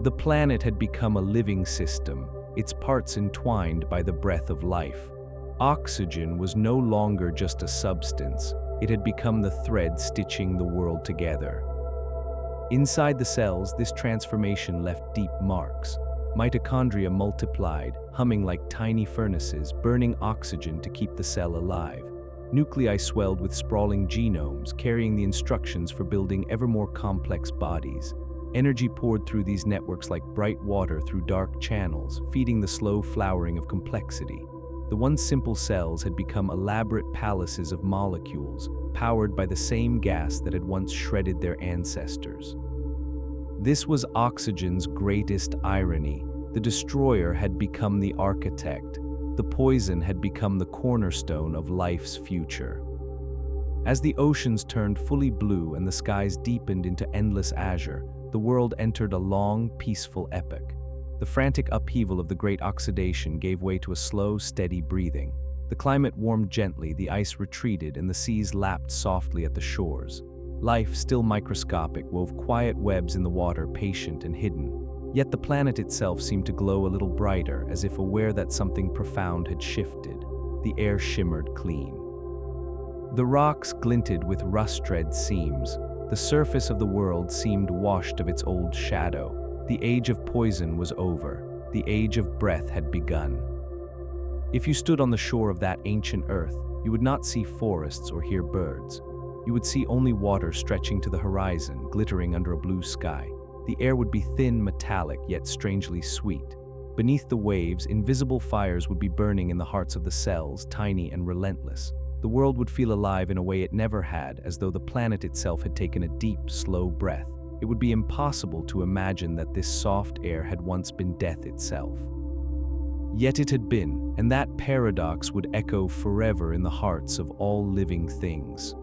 The planet had become a living system, its parts entwined by the breath of life. Oxygen was no longer just a substance, it had become the thread stitching the world together. Inside the cells, this transformation left deep marks. Mitochondria multiplied, humming like tiny furnaces, burning oxygen to keep the cell alive. Nuclei swelled with sprawling genomes, carrying the instructions for building ever more complex bodies. Energy poured through these networks like bright water through dark channels, feeding the slow flowering of complexity. The once simple cells had become elaborate palaces of molecules, powered by the same gas that had once shredded their ancestors. This was oxygen's greatest irony. The destroyer had become the architect. The poison had become the cornerstone of life's future. As the oceans turned fully blue and the skies deepened into endless azure, the world entered a long, peaceful epoch. The frantic upheaval of the great oxidation gave way to a slow, steady breathing. The climate warmed gently, the ice retreated, and the seas lapped softly at the shores. Life, still microscopic, wove quiet webs in the water, patient and hidden. Yet the planet itself seemed to glow a little brighter, as if aware that something profound had shifted. The air shimmered clean. The rocks glinted with rust-red seams. The surface of the world seemed washed of its old shadow. The age of poison was over. The age of breath had begun. If you stood on the shore of that ancient earth, you would not see forests or hear birds. You would see only water stretching to the horizon, glittering under a blue sky. The air would be thin, metallic, yet strangely sweet. Beneath the waves, invisible fires would be burning in the hearts of the cells, tiny and relentless. The world would feel alive in a way it never had, as though the planet itself had taken a deep, slow breath. It would be impossible to imagine that this soft air had once been death itself. Yet it had been, and that paradox would echo forever in the hearts of all living things.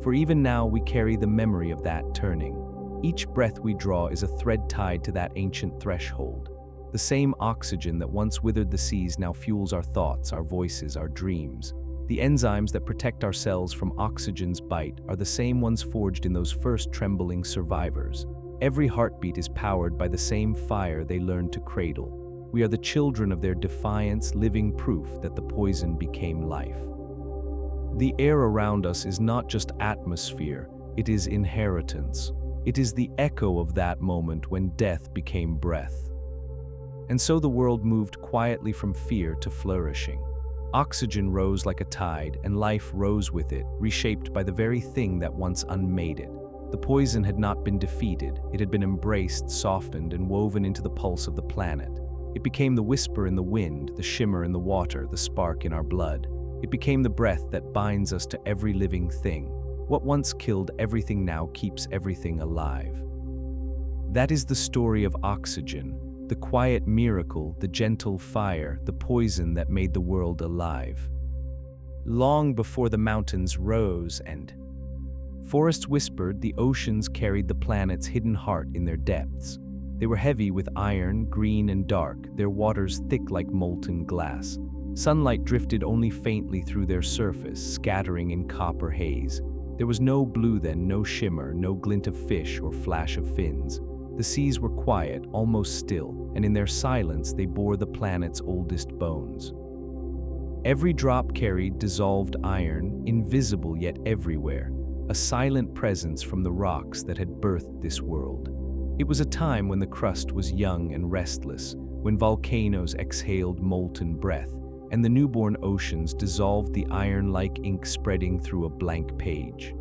For even now we carry the memory of that turning. Each breath we draw is a thread tied to that ancient threshold. The same oxygen that once withered the seas now fuels our thoughts, our voices, our dreams. The enzymes that protect our cells from oxygen's bite are the same ones forged in those first trembling survivors. Every heartbeat is powered by the same fire they learned to cradle. We are the children of their defiance, living proof that the poison became life. The air around us is not just atmosphere, it is inheritance. It is the echo of that moment when death became breath. And so the world moved quietly from fear to flourishing. Oxygen rose like a tide, and life rose with it, reshaped by the very thing that once unmade it. The poison had not been defeated, it had been embraced, softened, and woven into the pulse of the planet. It became the whisper in the wind, the shimmer in the water, the spark in our blood. It became the breath that binds us to every living thing. What once killed everything now keeps everything alive. That is the story of oxygen. The quiet miracle, the gentle fire, the poison that made the world alive. Long before the mountains rose and forests whispered, the oceans carried the planet's hidden heart in their depths. They were heavy with iron, green and dark, their waters thick like molten glass. Sunlight drifted only faintly through their surface, scattering in copper haze. There was no blue then, no shimmer, no glint of fish or flash of fins. The seas were quiet, almost still, and in their silence they bore the planet's oldest bones. Every drop carried dissolved iron, invisible yet everywhere, a silent presence from the rocks that had birthed this world. It was a time when the crust was young and restless, when volcanoes exhaled molten breath, and the newborn oceans dissolved the iron-like ink spreading through a blank page.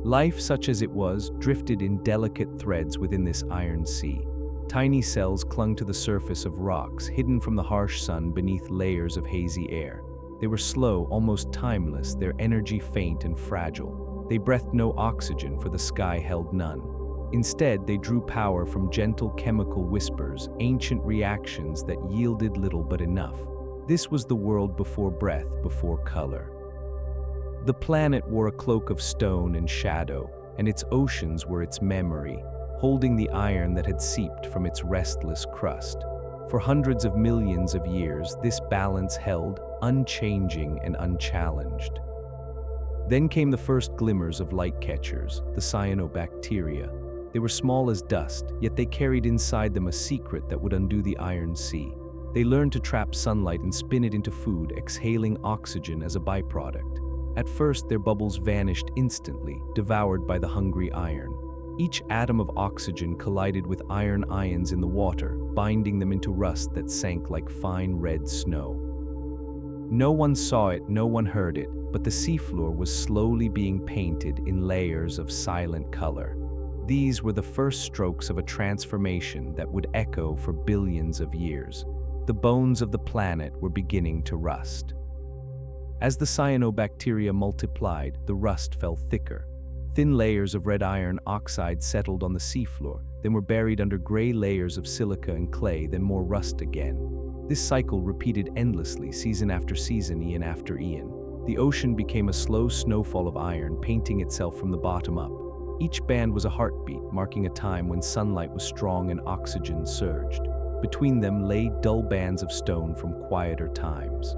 Life, such as it was, drifted in delicate threads within this iron sea. Tiny cells clung to the surface of rocks, hidden from the harsh sun beneath layers of hazy air. They were slow, almost timeless, their energy faint and fragile. They breathed no oxygen, for the sky held none. Instead, they drew power from gentle chemical whispers, ancient reactions that yielded little but enough. This was the world before breath, before color. The planet wore a cloak of stone and shadow, and its oceans were its memory, holding the iron that had seeped from its restless crust. For hundreds of millions of years, this balance held, unchanging and unchallenged. Then came the first glimmers of light catchers, the cyanobacteria. They were small as dust, yet they carried inside them a secret that would undo the iron sea. They learned to trap sunlight and spin it into food, exhaling oxygen as a byproduct. At first, their bubbles vanished instantly, devoured by the hungry iron. Each atom of oxygen collided with iron ions in the water, binding them into rust that sank like fine red snow. No one saw it, no one heard it, but the seafloor was slowly being painted in layers of silent color. These were the first strokes of a transformation that would echo for billions of years. The bones of the planet were beginning to rust. As the cyanobacteria multiplied, the rust fell thicker. Thin layers of red iron oxide settled on the seafloor, then were buried under gray layers of silica and clay, then more rust again. This cycle repeated endlessly, season after season, eon after eon. The ocean became a slow snowfall of iron, painting itself from the bottom up. Each band was a heartbeat, marking a time when sunlight was strong and oxygen surged. Between them lay dull bands of stone from quieter times.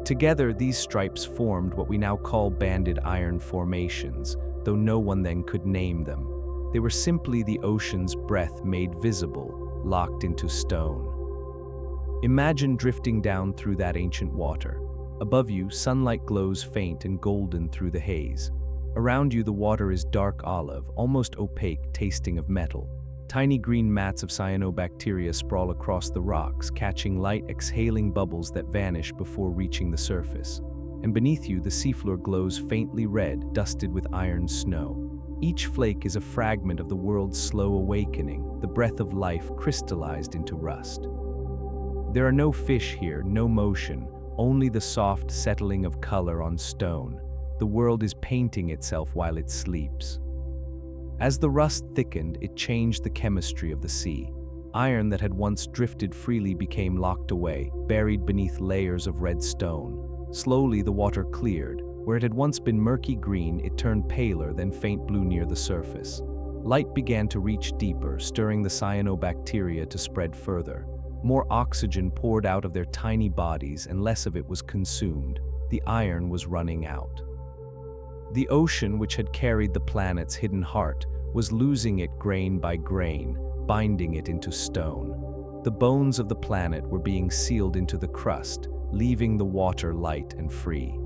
Together, these stripes formed what we now call banded iron formations, though no one then could name them. They were simply the ocean's breath made visible, locked into stone. Imagine drifting down through that ancient water. Above you, sunlight glows faint and golden through the haze. Around you, the water is dark olive, almost opaque, tasting of metal. Tiny green mats of cyanobacteria sprawl across the rocks, catching light, exhaling bubbles that vanish before reaching the surface. And beneath you, the seafloor glows faintly red, dusted with iron snow. Each flake is a fragment of the world's slow awakening, the breath of life crystallized into rust. There are no fish here, no motion, only the soft settling of color on stone. The world is painting itself while it sleeps. As the rust thickened, it changed the chemistry of the sea. Iron that had once drifted freely became locked away, buried beneath layers of red stone. Slowly, the water cleared. Where it had once been murky green, it turned paler, then faint blue near the surface. Light began to reach deeper, stirring the cyanobacteria to spread further. More oxygen poured out of their tiny bodies, and less of it was consumed. The iron was running out. The ocean, which had carried the planet's hidden heart, was losing it grain by grain, binding it into stone. The bones of the planet were being sealed into the crust, leaving the water light and free.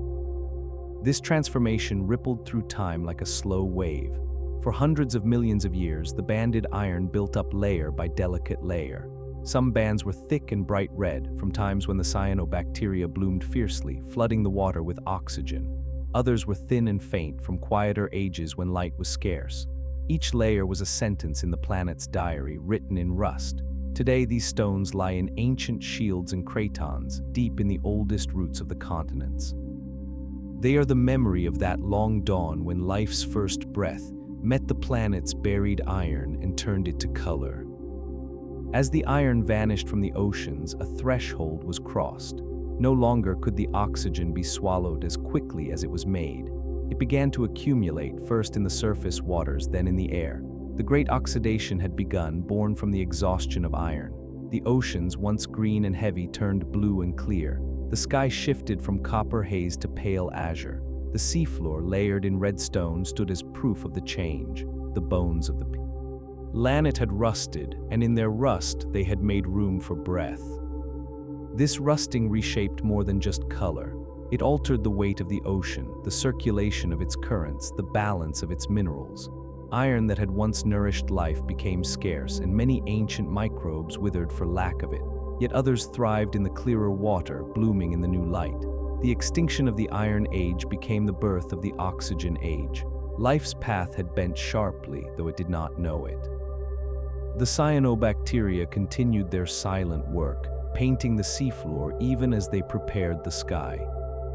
This transformation rippled through time like a slow wave. For hundreds of millions of years, the banded iron built up layer by delicate layer. Some bands were thick and bright red, from times when the cyanobacteria bloomed fiercely, flooding the water with oxygen. Others were thin and faint, from quieter ages when light was scarce. Each layer was a sentence in the planet's diary, written in rust. Today, these stones lie in ancient shields and cratons, deep in the oldest roots of the continents. They are the memory of that long dawn when life's first breath met the planet's buried iron and turned it to color. As the iron vanished from the oceans, a threshold was crossed. No longer could the oxygen be swallowed as quickly as it was made. It began to accumulate, first in the surface waters, then in the air. The great oxidation had begun, born from the exhaustion of iron. The oceans, once green and heavy, turned blue and clear. The sky shifted from copper haze to pale azure. The seafloor, layered in red stone, stood as proof of the change, the bones of the planet had rusted, and in their rust they had made room for breath. This rusting reshaped more than just color. It altered the weight of the ocean, the circulation of its currents, the balance of its minerals. Iron that had once nourished life became scarce, and many ancient microbes withered for lack of it. Yet others thrived in the clearer water, blooming in the new light. The extinction of the Iron Age became the birth of the Oxygen Age. Life's path had bent sharply, though it did not know it. The cyanobacteria continued their silent work, painting the seafloor even as they prepared the sky.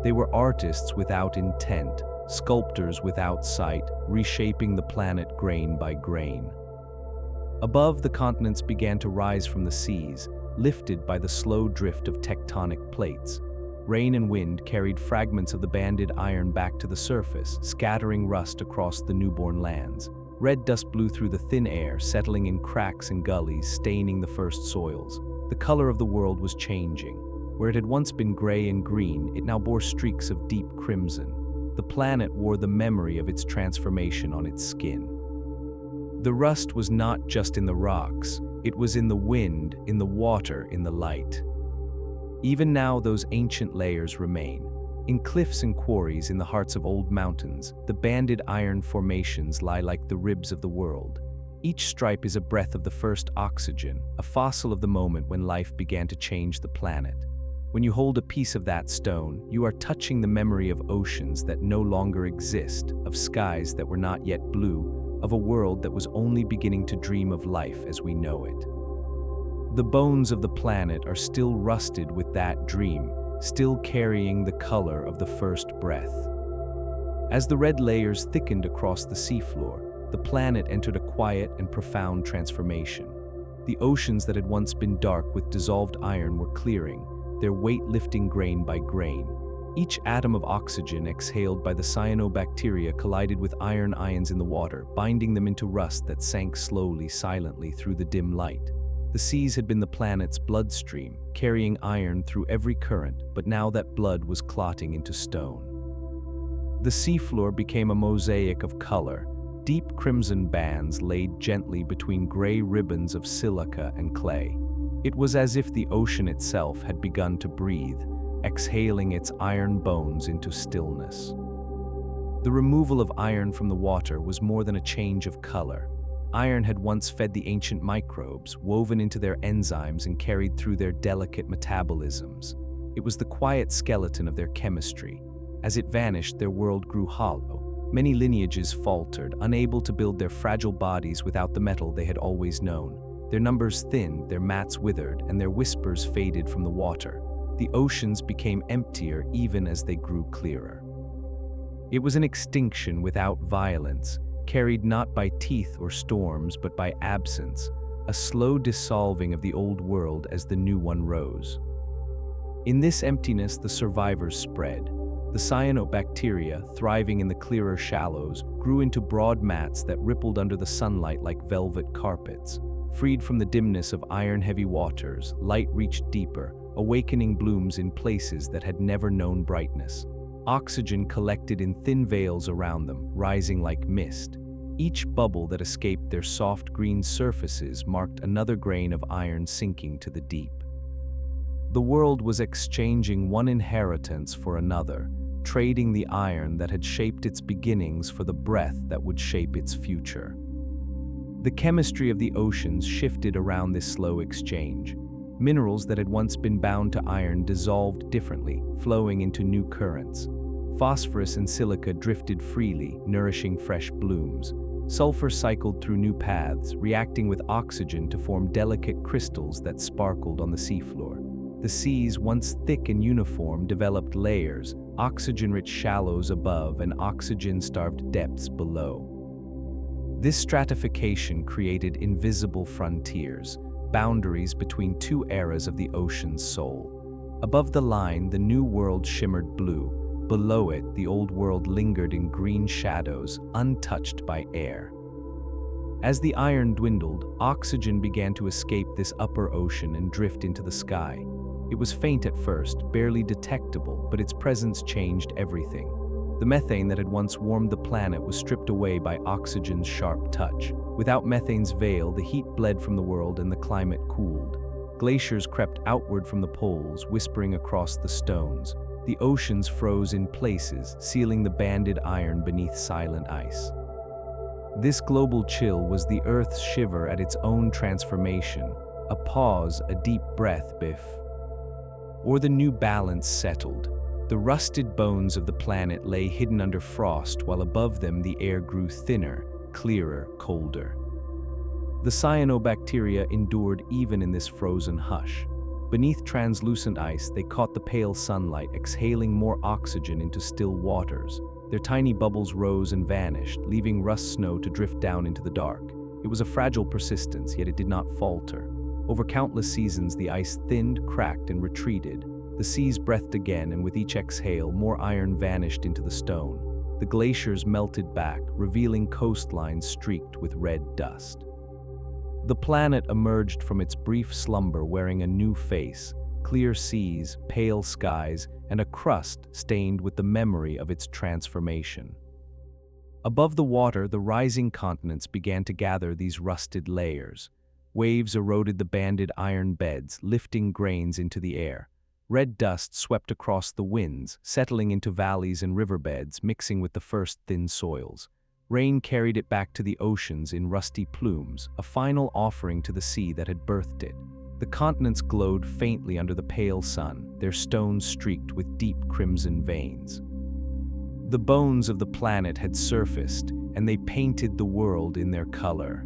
They were artists without intent, sculptors without sight, reshaping the planet grain by grain. Above, the continents began to rise from the seas, lifted by the slow drift of tectonic plates. Rain and wind carried fragments of the banded iron back to the surface, scattering rust across the newborn lands. Red dust blew through the thin air, settling in cracks and gullies, staining the first soils. The color of the world was changing. Where it had once been gray and green, it now bore streaks of deep crimson. The planet wore the memory of its transformation on its skin. The rust was not just in the rocks, it was in the wind, in the water, in the light. Even now, those ancient layers remain. In cliffs and quarries in the hearts of old mountains, the banded iron formations lie like the ribs of the world. Each stripe is a breath of the first oxygen, a fossil of the moment when life began to change the planet. When you hold a piece of that stone, you are touching the memory of oceans that no longer exist, of skies that were not yet blue, of a world that was only beginning to dream of life as we know it. The bones of the planet are still rusted with that dream, still carrying the color of the first breath. As the red layers thickened across the seafloor, the planet entered a quiet and profound transformation. The oceans that had once been dark with dissolved iron were clearing, their weight lifting grain by grain. Each atom of oxygen exhaled by the cyanobacteria collided with iron ions in the water, binding them into rust that sank slowly, silently through the dim light. The seas had been the planet's bloodstream, carrying iron through every current, but now that blood was clotting into stone. The seafloor became a mosaic of color, deep crimson bands laid gently between gray ribbons of silica and clay. It was as if the ocean itself had begun to breathe, exhaling its iron bones into stillness. The removal of iron from the water was more than a change of color. Iron had once fed the ancient microbes, woven into their enzymes and carried through their delicate metabolisms. It was the quiet skeleton of their chemistry. As it vanished, their world grew hollow. Many lineages faltered, unable to build their fragile bodies without the metal they had always known. Their numbers thinned, their mats withered, and their whispers faded from the water. The oceans became emptier even as they grew clearer. It was an extinction without violence, carried not by teeth or storms but by absence, a slow dissolving of the old world as the new one rose. In this emptiness, the survivors spread. The cyanobacteria, thriving in the clearer shallows, grew into broad mats that rippled under the sunlight like velvet carpets. Freed from the dimness of iron-heavy waters, light reached deeper, awakening blooms in places that had never known brightness. Oxygen collected in thin veils around them, rising like mist. Each bubble that escaped their soft green surfaces marked another grain of iron sinking to the deep. The world was exchanging one inheritance for another, trading the iron that had shaped its beginnings for the breath that would shape its future. The chemistry of the oceans shifted around this slow exchange. Minerals that had once been bound to iron dissolved differently, flowing into new currents. Phosphorus and silica drifted freely, nourishing fresh blooms. Sulfur cycled through new paths, reacting with oxygen to form delicate crystals that sparkled on the seafloor. The seas, once thick and uniform, developed layers, oxygen-rich shallows above and oxygen-starved depths below. This stratification created invisible frontiers, boundaries between two eras of the ocean's soul. Above the line, the new world shimmered blue. Below it, the old world lingered in green shadows, untouched by air. As the iron dwindled, oxygen began to escape this upper ocean and drift into the sky. It was faint at first, barely detectable, but its presence changed everything. The methane that had once warmed the planet was stripped away by oxygen's sharp touch. Without methane's veil, the heat bled from the world and the climate cooled. Glaciers crept outward from the poles, whispering across the stones. The oceans froze in places, sealing the banded iron beneath silent ice. This global chill was the Earth's shiver at its own transformation, a pause, a deep breath, biff. Or the new balance settled. The rusted bones of the planet lay hidden under frost, while above them the air grew thinner, clearer, colder. The cyanobacteria endured even in this frozen hush. Beneath translucent ice, they caught the pale sunlight, exhaling more oxygen into still waters. Their tiny bubbles rose and vanished, leaving rust snow to drift down into the dark. It was a fragile persistence, yet it did not falter. Over countless seasons, the ice thinned, cracked, and retreated. The seas breathed again, and with each exhale, more iron vanished into the stone. The glaciers melted back, revealing coastlines streaked with red dust. The planet emerged from its brief slumber wearing a new face, clear seas, pale skies, and a crust stained with the memory of its transformation. Above the water, the rising continents began to gather these rusted layers. Waves eroded the banded iron beds, lifting grains into the air. Red dust swept across the winds, settling into valleys and riverbeds, mixing with the first thin soils. Rain carried it back to the oceans in rusty plumes, a final offering to the sea that had birthed it. The continents glowed faintly under the pale sun, their stones streaked with deep crimson veins. The bones of the planet had surfaced, and they painted the world in their color.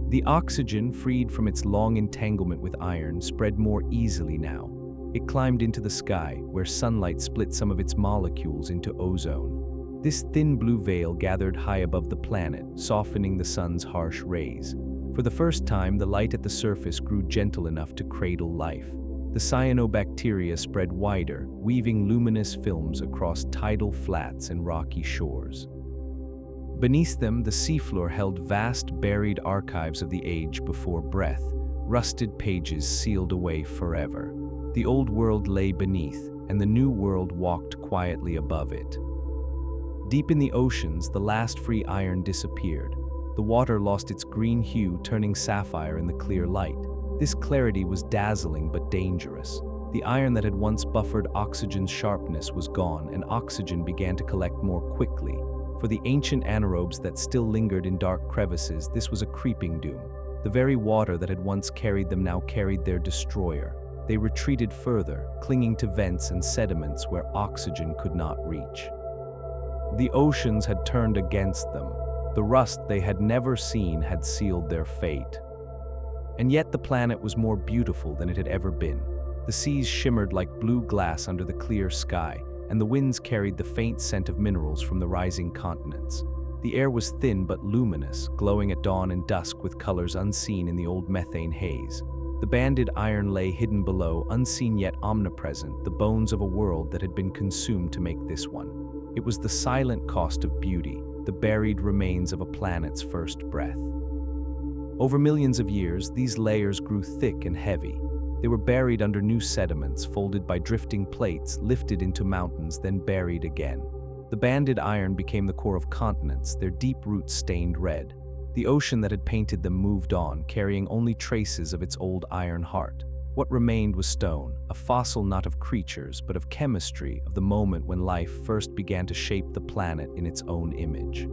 The oxygen, freed from its long entanglement with iron, spread more easily now. It climbed into the sky, where sunlight split some of its molecules into ozone. This thin blue veil gathered high above the planet, softening the sun's harsh rays. For the first time, the light at the surface grew gentle enough to cradle life. The cyanobacteria spread wider, weaving luminous films across tidal flats and rocky shores. Beneath them, the seafloor held vast buried archives of the age before breath, rusted pages sealed away forever. The old world lay beneath, and the new world walked quietly above it. Deep in the oceans, the last free iron disappeared. The water lost its green hue, turning sapphire in the clear light. This clarity was dazzling but dangerous. The iron that had once buffered oxygen's sharpness was gone, and oxygen began to collect more quickly. For the ancient anaerobes that still lingered in dark crevices, this was a creeping doom. The very water that had once carried them now carried their destroyer. They retreated further, clinging to vents and sediments where oxygen could not reach. The oceans had turned against them. The rust they had never seen had sealed their fate. And yet the planet was more beautiful than it had ever been. The seas shimmered like blue glass under the clear sky, and the winds carried the faint scent of minerals from the rising continents. The air was thin but luminous, glowing at dawn and dusk with colors unseen in the old methane haze. The banded iron lay hidden below, unseen yet omnipresent, the bones of a world that had been consumed to make this one. It was the silent cost of beauty, the buried remains of a planet's first breath. Over millions of years, these layers grew thick and heavy. They were buried under new sediments, folded by drifting plates, lifted into mountains, then buried again. The banded iron became the core of continents, their deep roots stained red. The ocean that had painted them moved on, carrying only traces of its old iron heart. What remained was stone, a fossil not of creatures, but of chemistry, of the moment when life first began to shape the planet in its own image.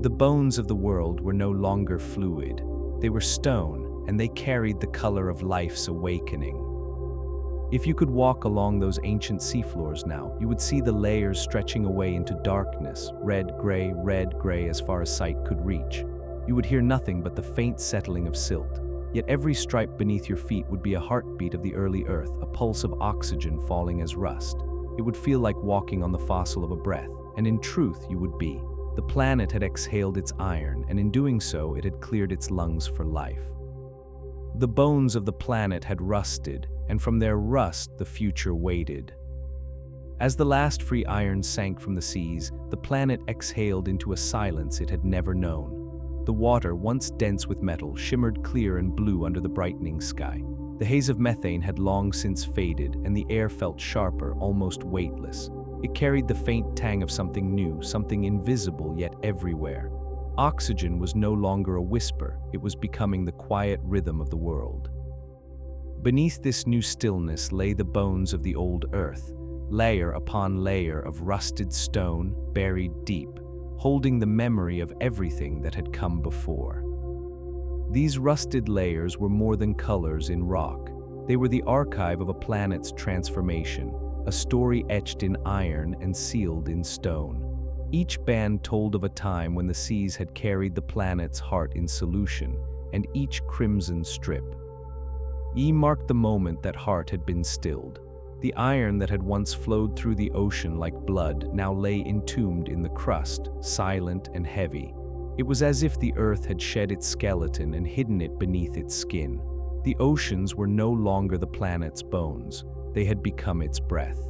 The bones of the world were no longer fluid. They were stone, and they carried the color of life's awakening. If you could walk along those ancient seafloors now, you would see the layers stretching away into darkness, red, gray as far as sight could reach. You would hear nothing but the faint settling of silt. Yet every stripe beneath your feet would be a heartbeat of the early earth, a pulse of oxygen falling as rust. It would feel like walking on the fossil of a breath, and in truth you would be. The planet had exhaled its iron, and in doing so it had cleared its lungs for life. The bones of the planet had rusted, and from their rust the future waited. As the last free iron sank from the seas, the planet exhaled into a silence it had never known. The water, once dense with metal, shimmered clear and blue under the brightening sky. The haze of methane had long since faded, and the air felt sharper, almost weightless. It carried the faint tang of something new, something invisible yet everywhere. Oxygen was no longer a whisper, it was becoming the quiet rhythm of the world. Beneath this new stillness lay the bones of the old earth, layer upon layer of rusted stone, buried deep, holding the memory of everything that had come before. These rusted layers were more than colors in rock. They were the archive of a planet's transformation, a story etched in iron and sealed in stone. Each band told of a time when the seas had carried the planet's heart in solution, and each crimson strip marked the moment that heart had been stilled. The iron that had once flowed through the ocean like blood now lay entombed in the crust, silent and heavy. It was as if the earth had shed its skeleton and hidden it beneath its skin. The oceans were no longer the planet's bones. They had become its breath.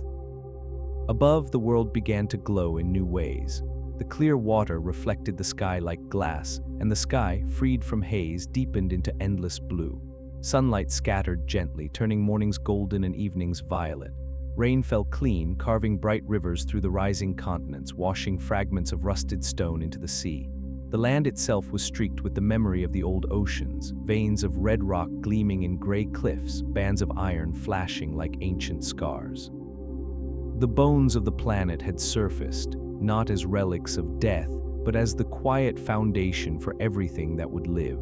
Above, the world began to glow in new ways. The clear water reflected the sky like glass, and the sky, freed from haze, deepened into endless blue. Sunlight scattered gently, turning mornings golden and evenings violet. Rain fell clean, carving bright rivers through the rising continents, washing fragments of rusted stone into the sea. The land itself was streaked with the memory of the old oceans, veins of red rock gleaming in gray cliffs, bands of iron flashing like ancient scars. The bones of the planet had surfaced, not as relics of death, but as the quiet foundation for everything that would live.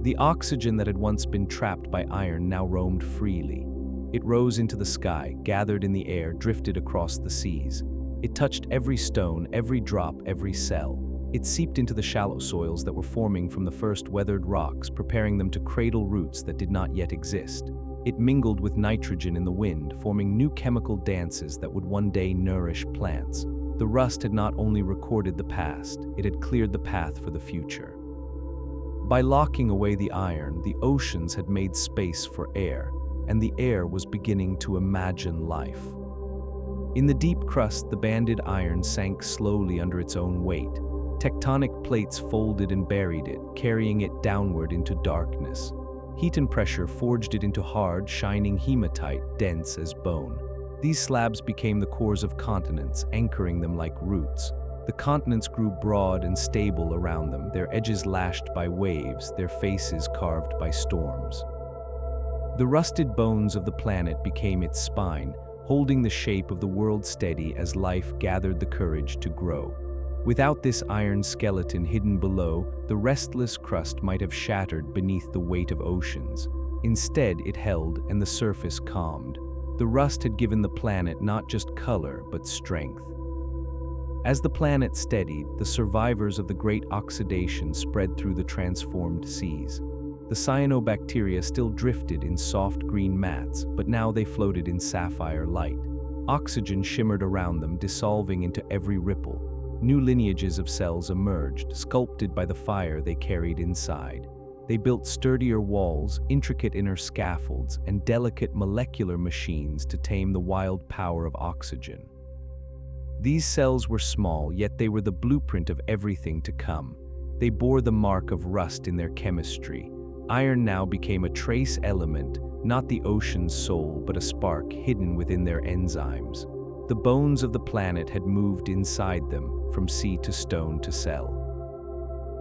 The oxygen that had once been trapped by iron now roamed freely. It rose into the sky, gathered in the air, drifted across the seas. It touched every stone, every drop, every cell. It seeped into the shallow soils that were forming from the first weathered rocks, preparing them to cradle roots that did not yet exist. It mingled with nitrogen in the wind, forming new chemical dances that would one day nourish plants. The rust had not only recorded the past, it had cleared the path for the future. By locking away the iron, the oceans had made space for air, and the air was beginning to imagine life. In the deep crust, the banded iron sank slowly under its own weight. Tectonic plates folded and buried it, carrying it downward into darkness. Heat and pressure forged it into hard, shining hematite, dense as bone. These slabs became the cores of continents, anchoring them like roots. The continents grew broad and stable around them, their edges lashed by waves, their faces carved by storms. The rusted bones of the planet became its spine, holding the shape of the world steady as life gathered the courage to grow. Without this iron skeleton hidden below, the restless crust might have shattered beneath the weight of oceans. Instead, it held, and the surface calmed. The rust had given the planet not just color, but strength. As the planet steadied, the survivors of the great oxidation spread through the transformed seas. The cyanobacteria still drifted in soft green mats, but now they floated in sapphire light. Oxygen shimmered around them, dissolving into every ripple. New lineages of cells emerged, sculpted by the fire they carried inside. They built sturdier walls, intricate inner scaffolds, and delicate molecular machines to tame the wild power of oxygen. These cells were small, yet they were the blueprint of everything to come. They bore the mark of rust in their chemistry. Iron now became a trace element, not the ocean's soul, but a spark hidden within their enzymes. The bones of the planet had moved inside them, from sea to stone to cell.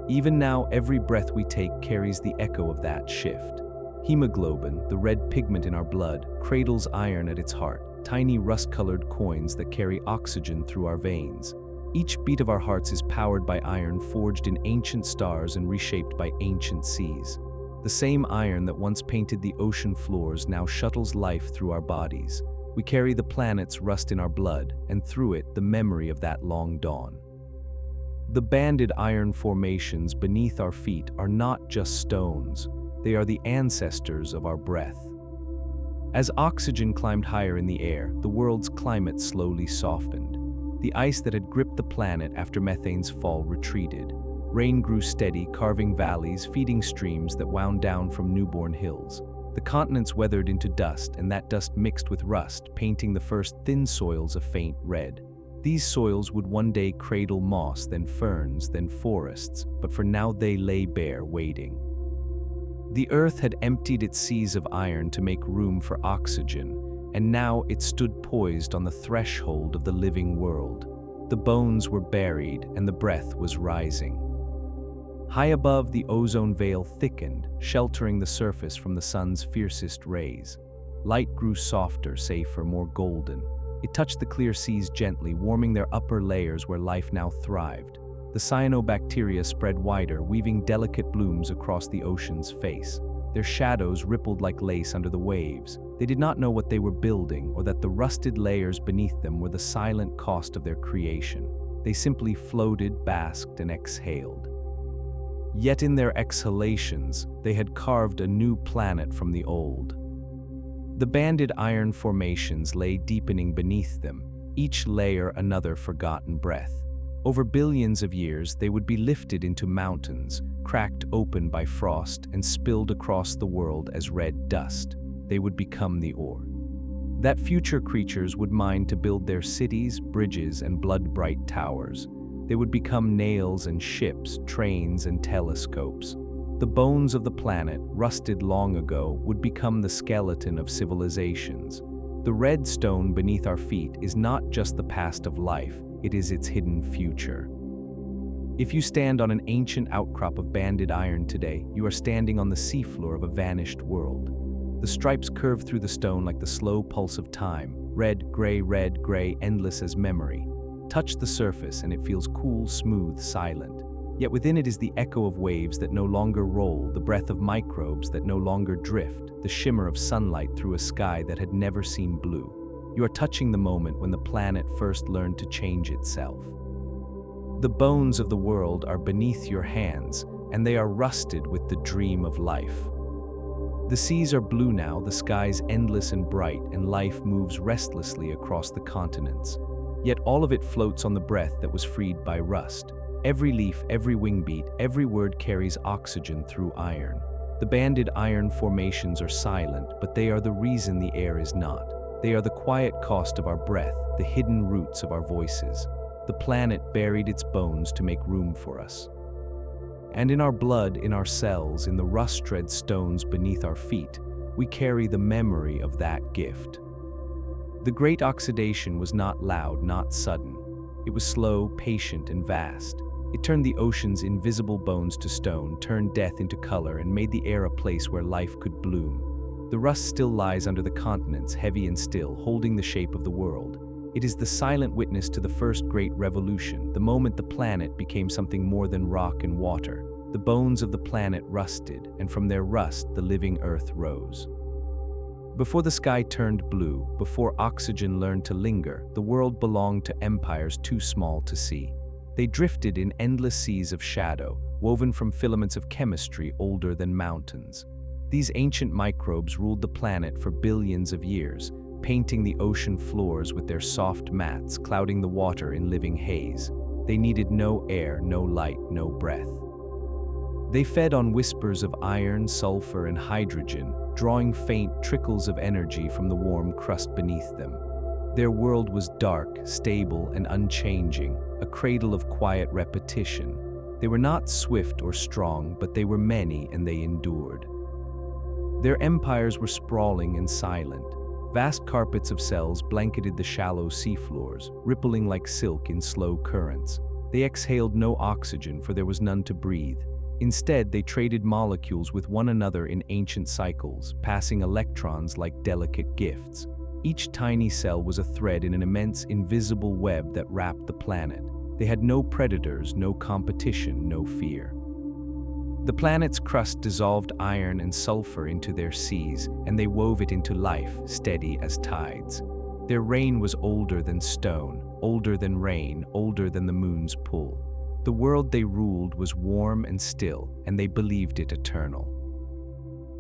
Even now, every breath we take carries the echo of that shift. Hemoglobin, the red pigment in our blood, cradles iron at its heart, tiny rust-colored coins that carry oxygen through our veins. Each beat of our hearts is powered by iron forged in ancient stars and reshaped by ancient seas. The same iron that once painted the ocean floors now shuttles life through our bodies. We carry the planet's rust in our blood, and through it, the memory of that long dawn. The banded iron formations beneath our feet are not just stones. They are the ancestors of our breath. As oxygen climbed higher in the air, the world's climate slowly softened. The ice that had gripped the planet after methane's fall retreated. Rain grew steady, carving valleys, feeding streams that wound down from newborn hills. The continents weathered into dust, and that dust mixed with rust, painting the first thin soils a faint red. These soils would one day cradle moss, then ferns, then forests, but for now they lay bare, waiting. The earth had emptied its seas of iron to make room for oxygen, and now it stood poised on the threshold of the living world. The bones were buried, and the breath was rising. High above, the ozone veil thickened, sheltering the surface from the sun's fiercest rays. Light grew softer, safer, more golden. It touched the clear seas gently, warming their upper layers where life now thrived. The cyanobacteria spread wider, weaving delicate blooms across the ocean's face. Their shadows rippled like lace under the waves. They did not know what they were building, or that the rusted layers beneath them were the silent cost of their creation. They simply floated, basked, and exhaled. Yet in their exhalations, they had carved a new planet from the old. The banded iron formations lay deepening beneath them, each layer another forgotten breath. Over billions of years, they would be lifted into mountains, cracked open by frost and spilled across the world as red dust. They would become the ore that future creatures would mine to build their cities, bridges, and blood-bright towers. They would become nails and ships, trains and telescopes. The bones of the planet, rusted long ago, would become the skeleton of civilizations. The red stone beneath our feet is not just the past of life, it is its hidden future. If you stand on an ancient outcrop of banded iron today, you are standing on the seafloor of a vanished world. The stripes curve through the stone like the slow pulse of time, red, gray, endless as memory. Touch the surface and it feels cool, smooth, silent. Yet within it is the echo of waves that no longer roll, the breath of microbes that no longer drift, the shimmer of sunlight through a sky that had never seen blue. You are touching the moment when the planet first learned to change itself. The bones of the world are beneath your hands, and they are rusted with the dream of life. The seas are blue now, the skies endless and bright, and life moves restlessly across the continents. Yet all of it floats on the breath that was freed by rust. Every leaf, every wing beat, every word carries oxygen through iron. The banded iron formations are silent, but they are the reason the air is not. They are the quiet cost of our breath, the hidden roots of our voices. The planet buried its bones to make room for us. And in our blood, in our cells, in the rust-red stones beneath our feet, we carry the memory of that gift. The great oxidation was not loud, not sudden. It was slow, patient, and vast. It turned the ocean's invisible bones to stone, turned death into color, and made the air a place where life could bloom. The rust still lies under the continents, heavy and still, holding the shape of the world. It is the silent witness to the first great revolution, the moment the planet became something more than rock and water. The bones of the planet rusted, and from their rust the living earth rose. Before the sky turned blue, before oxygen learned to linger, the world belonged to empires too small to see. They drifted in endless seas of shadow, woven from filaments of chemistry older than mountains. These ancient microbes ruled the planet for billions of years, painting the ocean floors with their soft mats, clouding the water in living haze. They needed no air, no light, no breath. They fed on whispers of iron, sulfur, and hydrogen, drawing faint trickles of energy from the warm crust beneath them. Their world was dark, stable, and unchanging, a cradle of quiet repetition. They were not swift or strong, but they were many and they endured. Their empires were sprawling and silent. Vast carpets of cells blanketed the shallow seafloors, rippling like silk in slow currents. They exhaled no oxygen, for there was none to breathe. Instead, they traded molecules with one another in ancient cycles, passing electrons like delicate gifts. Each tiny cell was a thread in an immense, invisible web that wrapped the planet. They had no predators, no competition, no fear. The planet's crust dissolved iron and sulfur into their seas, and they wove it into life, steady as tides. Their rain was older than stone, older than rain, older than the moon's pull. The world they ruled was warm and still, and they believed it eternal.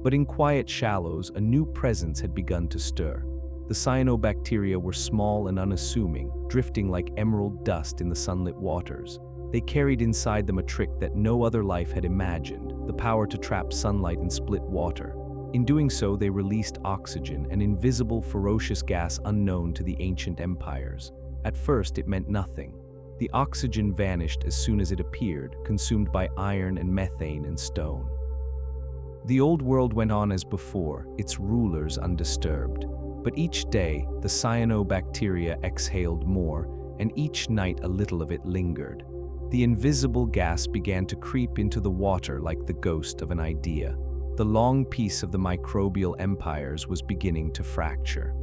But in quiet shallows, a new presence had begun to stir. The cyanobacteria were small and unassuming, drifting like emerald dust in the sunlit waters. They carried inside them a trick that no other life had imagined, the power to trap sunlight and split water. In doing so, they released oxygen, an invisible, ferocious gas unknown to the ancient empires. At first, it meant nothing. The oxygen vanished as soon as it appeared, consumed by iron and methane and stone. The old world went on as before, its rulers undisturbed. But each day, the cyanobacteria exhaled more, and each night a little of it lingered. The invisible gas began to creep into the water like the ghost of an idea. The long peace of the microbial empires was beginning to fracture.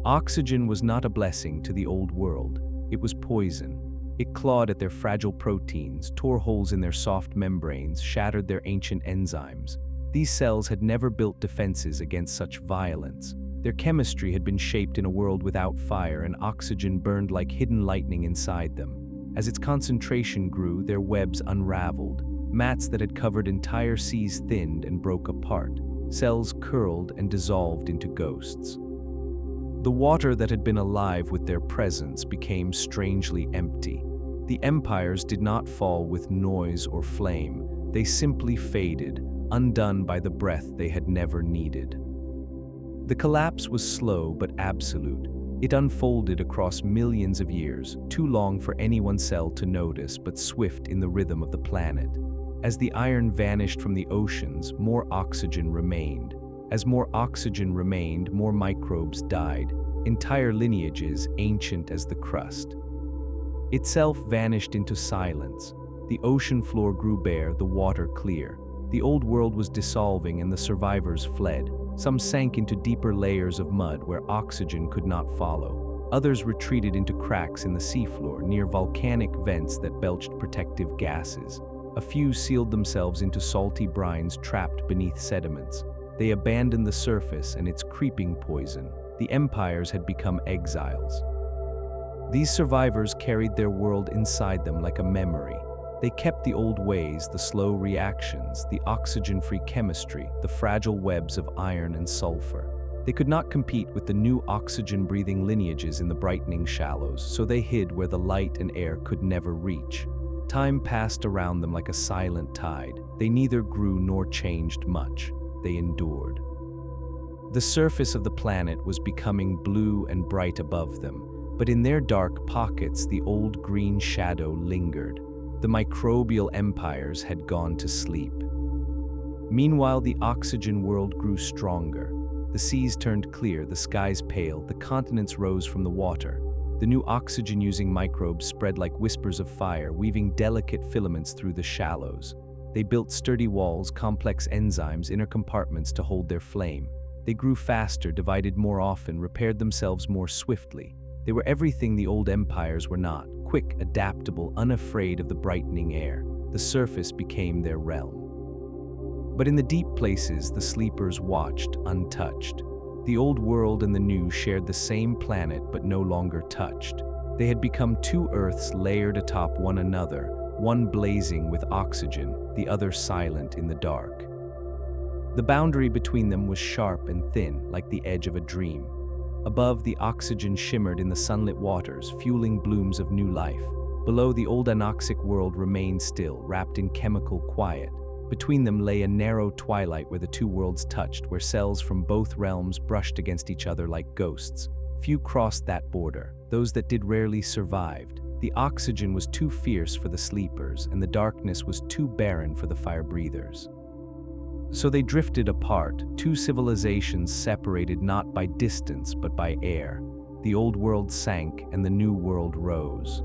Oxygen was not a blessing to the old world. It was poison. It clawed at their fragile proteins, tore holes in their soft membranes, shattered their ancient enzymes. These cells had never built defenses against such violence. Their chemistry had been shaped in a world without fire, and oxygen burned like hidden lightning inside them. As its concentration grew, their webs unraveled. Mats that had covered entire seas thinned and broke apart. Cells curled and dissolved into ghosts. The water that had been alive with their presence became strangely empty. The empires did not fall with noise or flame. They simply faded, undone by the breath they had never needed. The collapse was slow but absolute. It unfolded across millions of years, too long for any one cell to notice, but swift in the rhythm of the planet. As the iron vanished from the oceans, more oxygen remained. As more oxygen remained, more microbes died, entire lineages ancient as the crust. Itself vanished into silence. The ocean floor grew bare, the water clear. The old world was dissolving and the survivors fled. Some sank into deeper layers of mud where oxygen could not follow. Others retreated into cracks in the seafloor near volcanic vents that belched protective gases. A few sealed themselves into salty brines trapped beneath sediments. They abandoned the surface and its creeping poison. The empires had become exiles. These survivors carried their world inside them like a memory. They kept the old ways, the slow reactions, the oxygen-free chemistry, the fragile webs of iron and sulfur. They could not compete with the new oxygen-breathing lineages in the brightening shallows, so they hid where the light and air could never reach. Time passed around them like a silent tide. They neither grew nor changed much. They endured. The surface of the planet was becoming blue and bright above them, but in their dark pockets the old green shadow lingered. The microbial empires had gone to sleep. Meanwhile, the oxygen world grew stronger. The seas turned clear, the skies pale, the continents rose from the water. The new oxygen-using microbes spread like whispers of fire, weaving delicate filaments through the shallows. They built sturdy walls, complex enzymes, inner compartments to hold their flame. They grew faster, divided more often, repaired themselves more swiftly. They were everything the old empires were not: quick, adaptable, unafraid of the brightening air. The surface became their realm. But in the deep places, the sleepers watched, untouched. The old world and the new shared the same planet, but no longer touched. They had become two Earths layered atop one another, one blazing with oxygen, the other silent in the dark. The boundary between them was sharp and thin, like the edge of a dream. Above, the oxygen shimmered in the sunlit waters, fueling blooms of new life. Below, the old anoxic world remained still, wrapped in chemical quiet. Between them lay a narrow twilight where the two worlds touched, where cells from both realms brushed against each other like ghosts. Few crossed that border. Those that did rarely survived. The oxygen was too fierce for the sleepers, and the darkness was too barren for the fire-breathers. So they drifted apart, two civilizations separated not by distance but by air. The old world sank and the new world rose.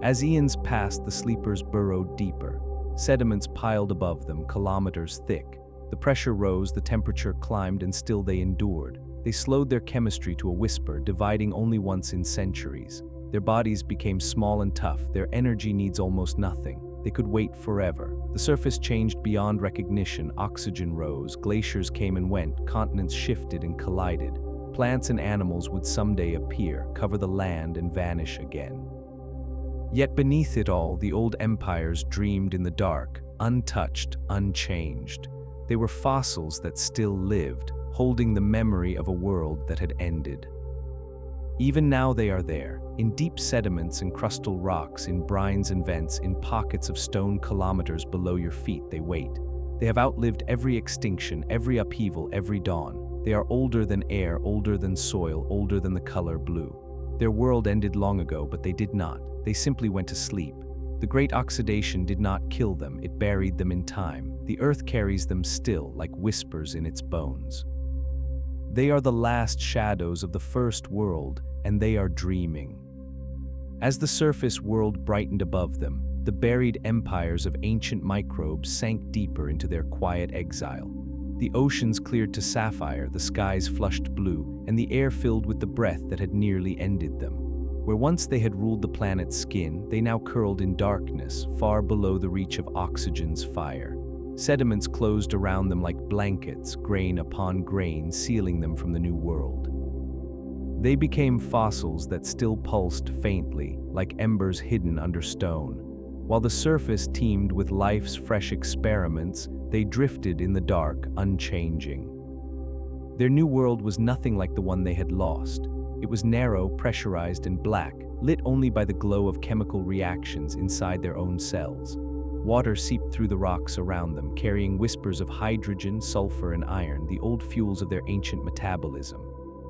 As eons passed, the sleepers burrowed deeper. Sediments piled above them, kilometers thick. The pressure rose, the temperature climbed, and still they endured. They slowed their chemistry to a whisper, dividing only once in centuries. Their bodies became small and tough, their energy needs almost nothing. They could wait forever. The surface changed beyond recognition. Oxygen rose, glaciers came and went, continents shifted and collided. Plants and animals would someday appear, cover the land, and vanish again. Yet beneath it all, the old empires dreamed in the dark, untouched, unchanged. They were fossils that still lived, holding the memory of a world that had ended. Even now they are there, in deep sediments and crustal rocks, in brines and vents, in pockets of stone kilometers below your feet they wait. They have outlived every extinction, every upheaval, every dawn. They are older than air, older than soil, older than the color blue. Their world ended long ago, but they did not. They simply went to sleep. The great oxidation did not kill them, it buried them in time. The earth carries them still, like whispers in its bones. They are the last shadows of the first world, and they are dreaming. As the surface world brightened above them, the buried empires of ancient microbes sank deeper into their quiet exile. The oceans cleared to sapphire, the skies flushed blue, and the air filled with the breath that had nearly ended them. Where once they had ruled the planet's skin, they now curled in darkness, far below the reach of oxygen's fire. Sediments closed around them like blankets, grain upon grain, sealing them from the new world. They became fossils that still pulsed faintly, like embers hidden under stone. While the surface teemed with life's fresh experiments, They drifted in the dark, unchanging. Their new world was nothing like the one they had lost. It was narrow, pressurized, and black, lit only by the glow of chemical reactions inside their own cells. Water seeped through the rocks around them, carrying whispers of hydrogen, sulfur, and iron, the old fuels of their ancient metabolism.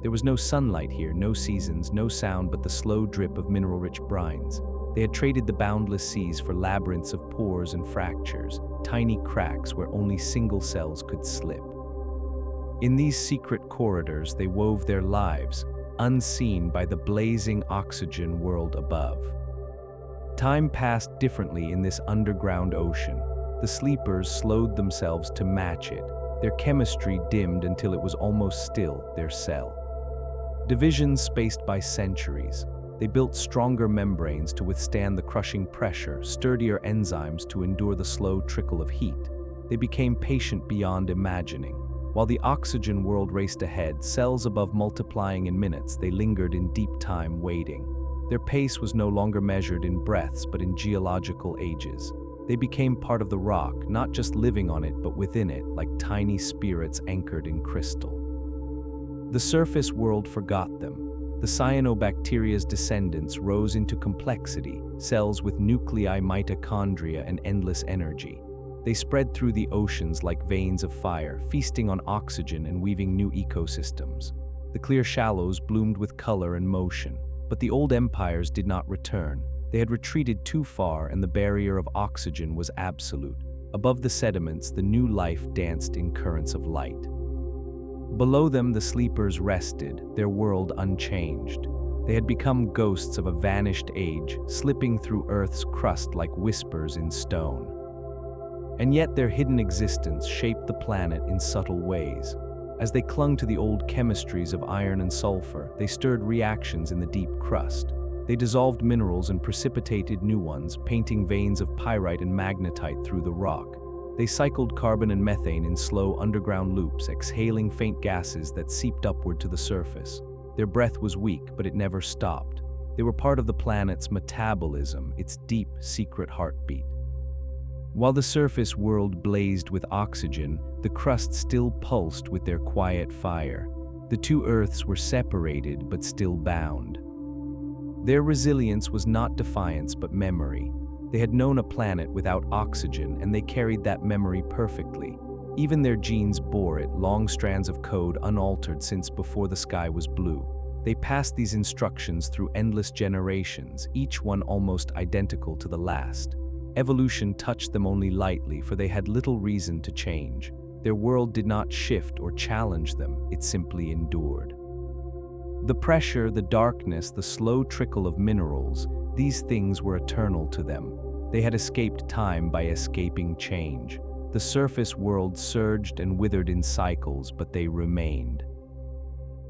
There was no sunlight here, no seasons, no sound but the slow drip of mineral-rich brines. They had traded the boundless seas for labyrinths of pores and fractures, tiny cracks where only single cells could slip. In these secret corridors, they wove their lives, unseen by the blazing oxygen world above. Time passed differently in this underground ocean. The sleepers slowed themselves to match it. Their chemistry dimmed until it was almost still their cell. Divisions spaced by centuries. They built stronger membranes to withstand the crushing pressure, sturdier enzymes to endure the slow trickle of heat. They became patient beyond imagining. While the oxygen world raced ahead, cells above multiplying in minutes, they lingered in deep time waiting. Their pace was no longer measured in breaths but in geological ages. They became part of the rock, not just living on it but within it, like tiny spirits anchored in crystal. The surface world forgot them. The cyanobacteria's descendants rose into complexity, cells with nuclei, mitochondria, and endless energy. They spread through the oceans like veins of fire, feasting on oxygen and weaving new ecosystems. The clear shallows bloomed with color and motion, but the old empires did not return. They had retreated too far, and the barrier of oxygen was absolute. Above the sediments, the new life danced in currents of light. Below them, the sleepers rested, their world unchanged. They had become ghosts of a vanished age, slipping through Earth's crust like whispers in stone. And yet their hidden existence shaped the planet in subtle ways. As they clung to the old chemistries of iron and sulfur, they stirred reactions in the deep crust. They dissolved minerals and precipitated new ones, painting veins of pyrite and magnetite through the rock. They cycled carbon and methane in slow underground loops, exhaling faint gases that seeped upward to the surface. Their breath was weak, but it never stopped. They were part of the planet's metabolism, its deep, secret heartbeat. While the surface world blazed with oxygen, the crust still pulsed with their quiet fire. The two Earths were separated but still bound. Their resilience was not defiance but memory. They had known a planet without oxygen, and they carried that memory perfectly. Even their genes bore it, long strands of code unaltered since before the sky was blue. They passed these instructions through endless generations, each one almost identical to the last. Evolution touched them only lightly, for they had little reason to change. Their world did not shift or challenge them, it simply endured. The pressure, the darkness, the slow trickle of minerals, these things were eternal to them. They had escaped time by escaping change. The surface world surged and withered in cycles, but they remained.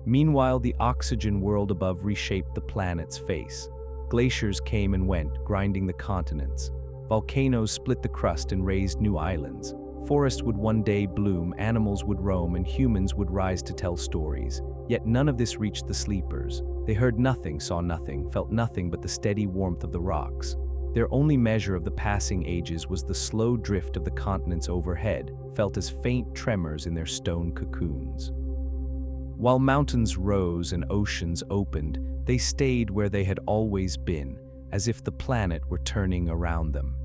Meanwhile, the oxygen world above reshaped the planet's face. Glaciers came and went, grinding the continents. Volcanoes split the crust and raised new islands. Forests would one day bloom, animals would roam, and humans would rise to tell stories. Yet none of this reached the sleepers. They heard nothing, saw nothing, felt nothing but the steady warmth of the rocks. Their only measure of the passing ages was the slow drift of the continents overhead, felt as faint tremors in their stone cocoons. While mountains rose and oceans opened, they stayed where they had always been, as if the planet were turning around them.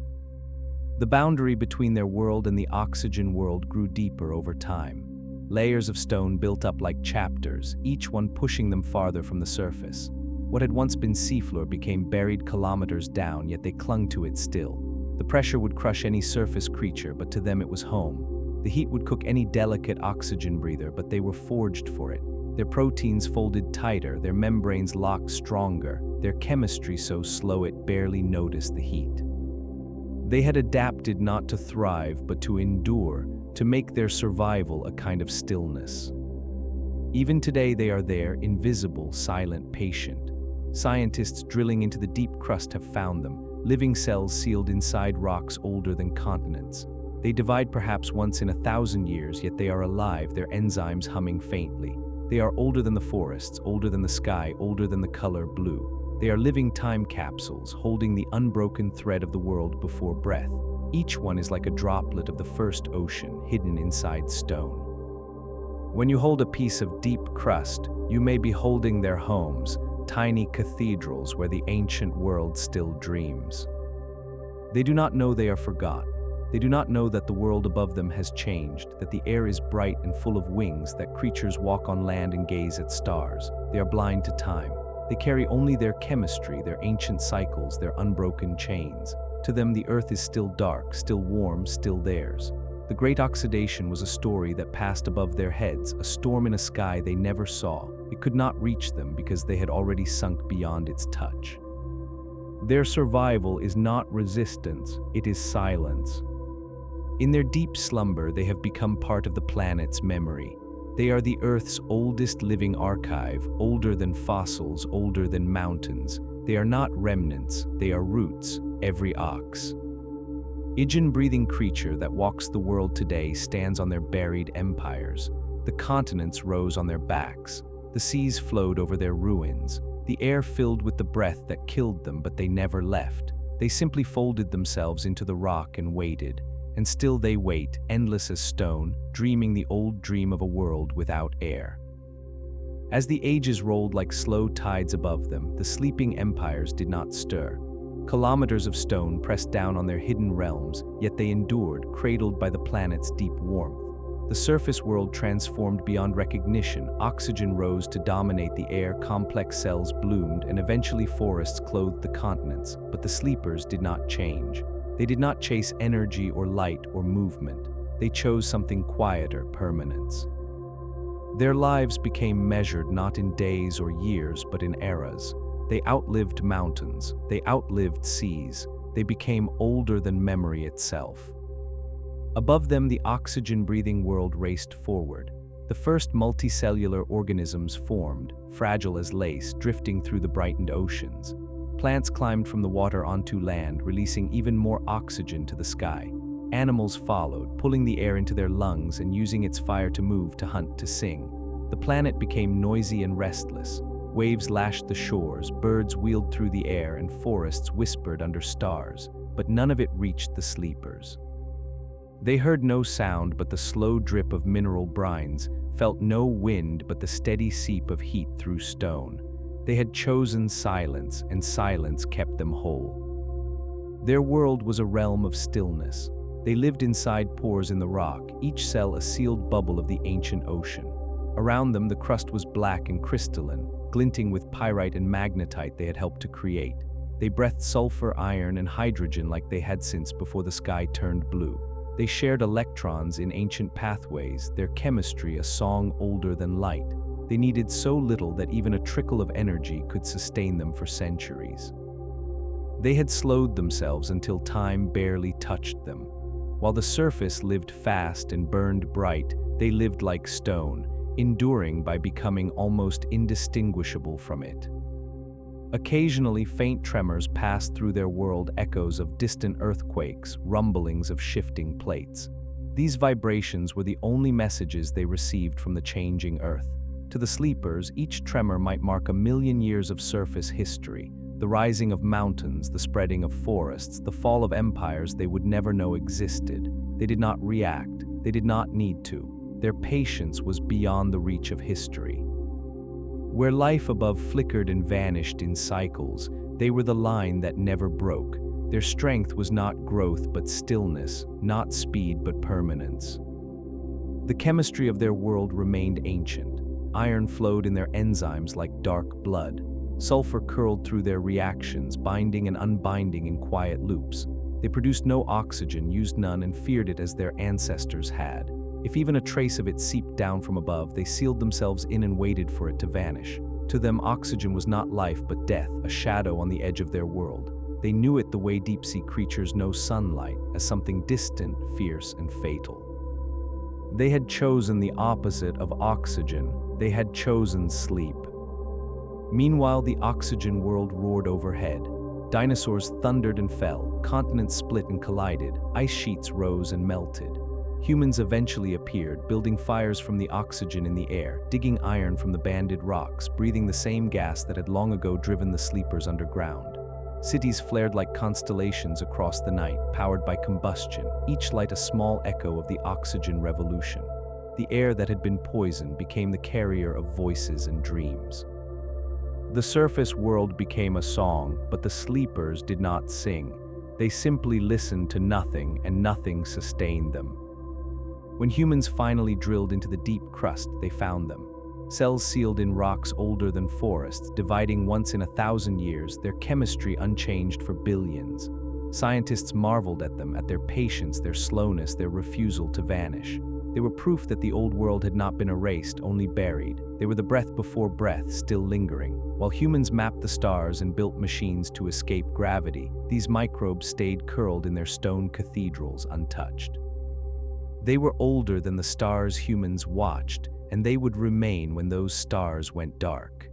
The boundary between their world and the oxygen world grew deeper over time. Layers of stone built up like chapters, each one pushing them farther from the surface. What had once been seafloor became buried kilometers down, yet they clung to it still. The pressure would crush any surface creature, but to them it was home. The heat would cook any delicate oxygen breather, but they were forged for it. Their proteins folded tighter, their membranes locked stronger, their chemistry so slow it barely noticed the heat. They had adapted not to thrive, but to endure, to make their survival a kind of stillness. Even today they are there, invisible, silent, patient. Scientists drilling into the deep crust have found them, living cells sealed inside rocks older than continents. They divide perhaps once in 1,000 years, yet they are alive, their enzymes humming faintly. They are older than the forests, older than the sky, older than the color blue. They are living time capsules, holding the unbroken thread of the world before breath. Each one is like a droplet of the first ocean hidden inside stone. When you hold a piece of deep crust, you may be holding their homes, tiny cathedrals where the ancient world still dreams. They do not know they are forgot. They do not know that the world above them has changed, that the air is bright and full of wings, that creatures walk on land and gaze at stars. They are blind to time. They carry only their chemistry, their ancient cycles, their unbroken chains. To them, the earth is still dark, still warm, still theirs. The great oxidation was a story that passed above their heads, a storm in a sky they never saw. It could not reach them because they had already sunk beyond its touch. Their survival is not resistance, it is silence. In their deep slumber, they have become part of the planet's memory. They are the Earth's oldest living archive, older than fossils, older than mountains. They are not remnants, they are roots, every ox. Breathing creature that walks the world today stands on their buried empires. The continents rose on their backs. The seas flowed over their ruins. The air filled with the breath that killed them, but they never left. They simply folded themselves into the rock and waited. And still they wait, endless as stone, dreaming the old dream of a world without air. As the ages rolled like slow tides above them, the sleeping empires did not stir. Kilometers of stone pressed down on their hidden realms, yet they endured, cradled by the planet's deep warmth. The surface world transformed beyond recognition. Oxygen rose to dominate the air, complex cells bloomed, and eventually forests clothed the continents. But the sleepers did not change. They did not chase energy or light or movement. They chose something quieter, permanence. Their lives became measured not in days or years, but in eras. They outlived mountains. They outlived seas. They became older than memory itself. Above them, the oxygen-breathing world raced forward. The first multicellular organisms formed, fragile as lace, drifting through the brightened oceans. Plants climbed from the water onto land, releasing even more oxygen to the sky. Animals followed, pulling the air into their lungs and using its fire to move, to hunt, to sing. The planet became noisy and restless. Waves lashed the shores, birds wheeled through the air, and forests whispered under stars, but none of it reached the sleepers. They heard no sound but the slow drip of mineral brines, felt no wind but the steady seep of heat through stone. They had chosen silence, and silence kept them whole. Their world was a realm of stillness. They lived inside pores in the rock, each cell a sealed bubble of the ancient ocean. Around them, the crust was black and crystalline, glinting with pyrite and magnetite they had helped to create. They breathed sulfur, iron, and hydrogen like they had since before the sky turned blue. They shared electrons in ancient pathways, their chemistry a song older than light. They needed so little that even a trickle of energy could sustain them for centuries. They had slowed themselves until time barely touched them. While the surface lived fast and burned bright, they lived like stone, enduring by becoming almost indistinguishable from it. Occasionally, faint tremors passed through their world, echoes of distant earthquakes, rumblings of shifting plates. These vibrations were the only messages they received from the changing earth. To the sleepers, each tremor might mark 1,000,000 years of surface history, the rising of mountains, the spreading of forests, the fall of empires they would never know existed. They did not react. They did not need to. Their patience was beyond the reach of history. Where life above flickered and vanished in cycles, they were the line that never broke. Their strength was not growth but stillness, not speed but permanence. The chemistry of their world remained ancient. Iron flowed in their enzymes like dark blood. Sulfur curled through their reactions, binding and unbinding in quiet loops. They produced no oxygen, used none, and feared it as their ancestors had. If even a trace of it seeped down from above, they sealed themselves in and waited for it to vanish. To them, oxygen was not life but death, a shadow on the edge of their world. They knew it the way deep-sea creatures know sunlight, as something distant, fierce, and fatal. They had chosen the opposite of oxygen. They had chosen sleep. Meanwhile, the oxygen world roared overhead. Dinosaurs thundered and fell, continents split and collided, ice sheets rose and melted. Humans eventually appeared, building fires from the oxygen in the air, digging iron from the banded rocks, breathing the same gas that had long ago driven the sleepers underground. Cities flared like constellations across the night, powered by combustion, each light a small echo of the oxygen revolution. The air that had been poisoned became the carrier of voices and dreams. The surface world became a song, but the sleepers did not sing. They simply listened to nothing, and nothing sustained them. When humans finally drilled into the deep crust, they found them. Cells sealed in rocks older than forests, dividing once in 1,000 years, their chemistry unchanged for billions. Scientists marveled at them, at their patience, their slowness, their refusal to vanish. They were proof that the old world had not been erased, only buried. They were the breath before breath, still lingering. While humans mapped the stars and built machines to escape gravity, these microbes stayed curled in their stone cathedrals, untouched. They were older than the stars humans watched, and they would remain when those stars went dark.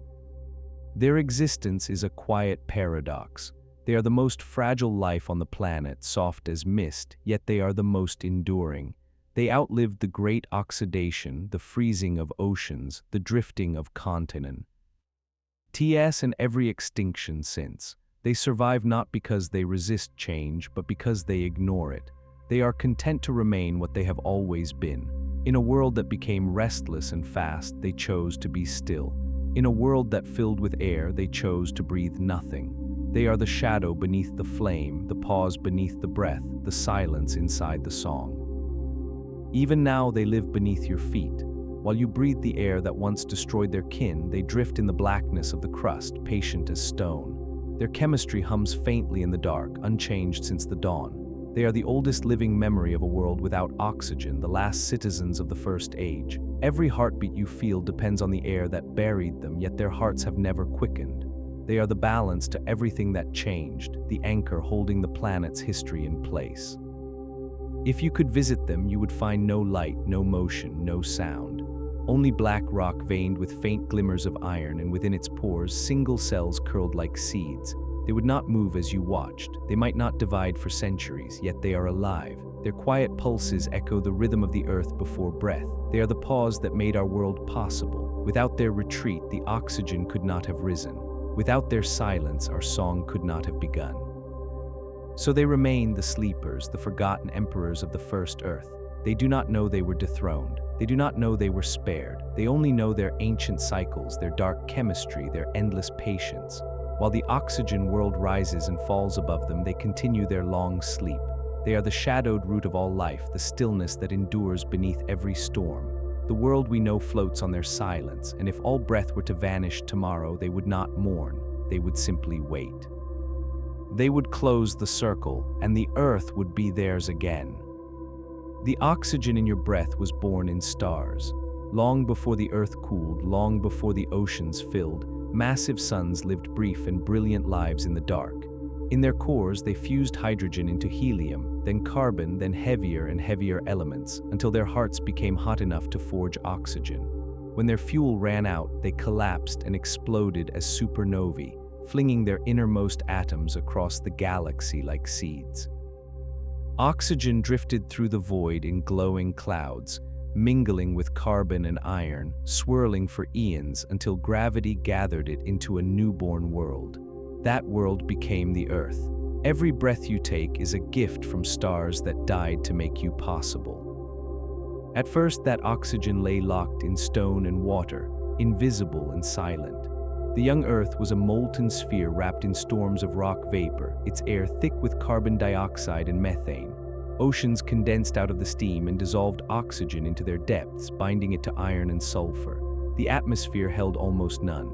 Their existence is a quiet paradox. They are the most fragile life on the planet, soft as mist, yet they are the most enduring. They outlived the great oxidation, the freezing of oceans, the drifting of continents, and every extinction since. They survive not because they resist change, but because they ignore it. They are content to remain what they have always been. In a world that became restless and fast, they chose to be still. In a world that filled with air, they chose to breathe nothing. They are the shadow beneath the flame, the pause beneath the breath, the silence inside the song. Even now they live beneath your feet. While you breathe the air that once destroyed their kin, they drift in the blackness of the crust, patient as stone. Their chemistry hums faintly in the dark, unchanged since the dawn. They are the oldest living memory of a world without oxygen, the last citizens of the first age. Every heartbeat you feel depends on the air that buried them, yet their hearts have never quickened. They are the balance to everything that changed, the anchor holding the planet's history in place. If you could visit them, you would find no light, no motion, no sound. Only black rock veined with faint glimmers of iron, and within its pores, single cells curled like seeds. They would not move as you watched. They might not divide for centuries, yet they are alive. Their quiet pulses echo the rhythm of the earth before breath. They are the pause that made our world possible. Without their retreat, the oxygen could not have risen. Without their silence, our song could not have begun. So they remain the sleepers, the forgotten emperors of the first earth. They do not know they were dethroned. They do not know they were spared. They only know their ancient cycles, their dark chemistry, their endless patience. While the oxygen world rises and falls above them, they continue their long sleep. They are the shadowed root of all life, the stillness that endures beneath every storm. The world we know floats on their silence, and if all breath were to vanish tomorrow, they would not mourn. They would simply wait. They would close the circle, and the earth would be theirs again. The oxygen in your breath was born in stars. Long before the earth cooled, long before the oceans filled, massive suns lived brief and brilliant lives in the dark. In their cores, they fused hydrogen into helium, then carbon, then heavier and heavier elements, until their hearts became hot enough to forge oxygen. When their fuel ran out, they collapsed and exploded as supernovae, flinging their innermost atoms across the galaxy like seeds. Oxygen drifted through the void in glowing clouds, mingling with carbon and iron, swirling for eons until gravity gathered it into a newborn world. That world became the Earth. Every breath you take is a gift from stars that died to make you possible. At first, that oxygen lay locked in stone and water, invisible and silent. The young Earth was a molten sphere wrapped in storms of rock vapor, its air thick with carbon dioxide and methane. Oceans condensed out of the steam and dissolved oxygen into their depths, binding it to iron and sulfur. The atmosphere held almost none.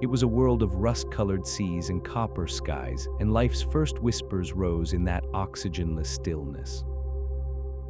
It was a world of rust-colored seas and copper skies, and life's first whispers rose in that oxygenless stillness.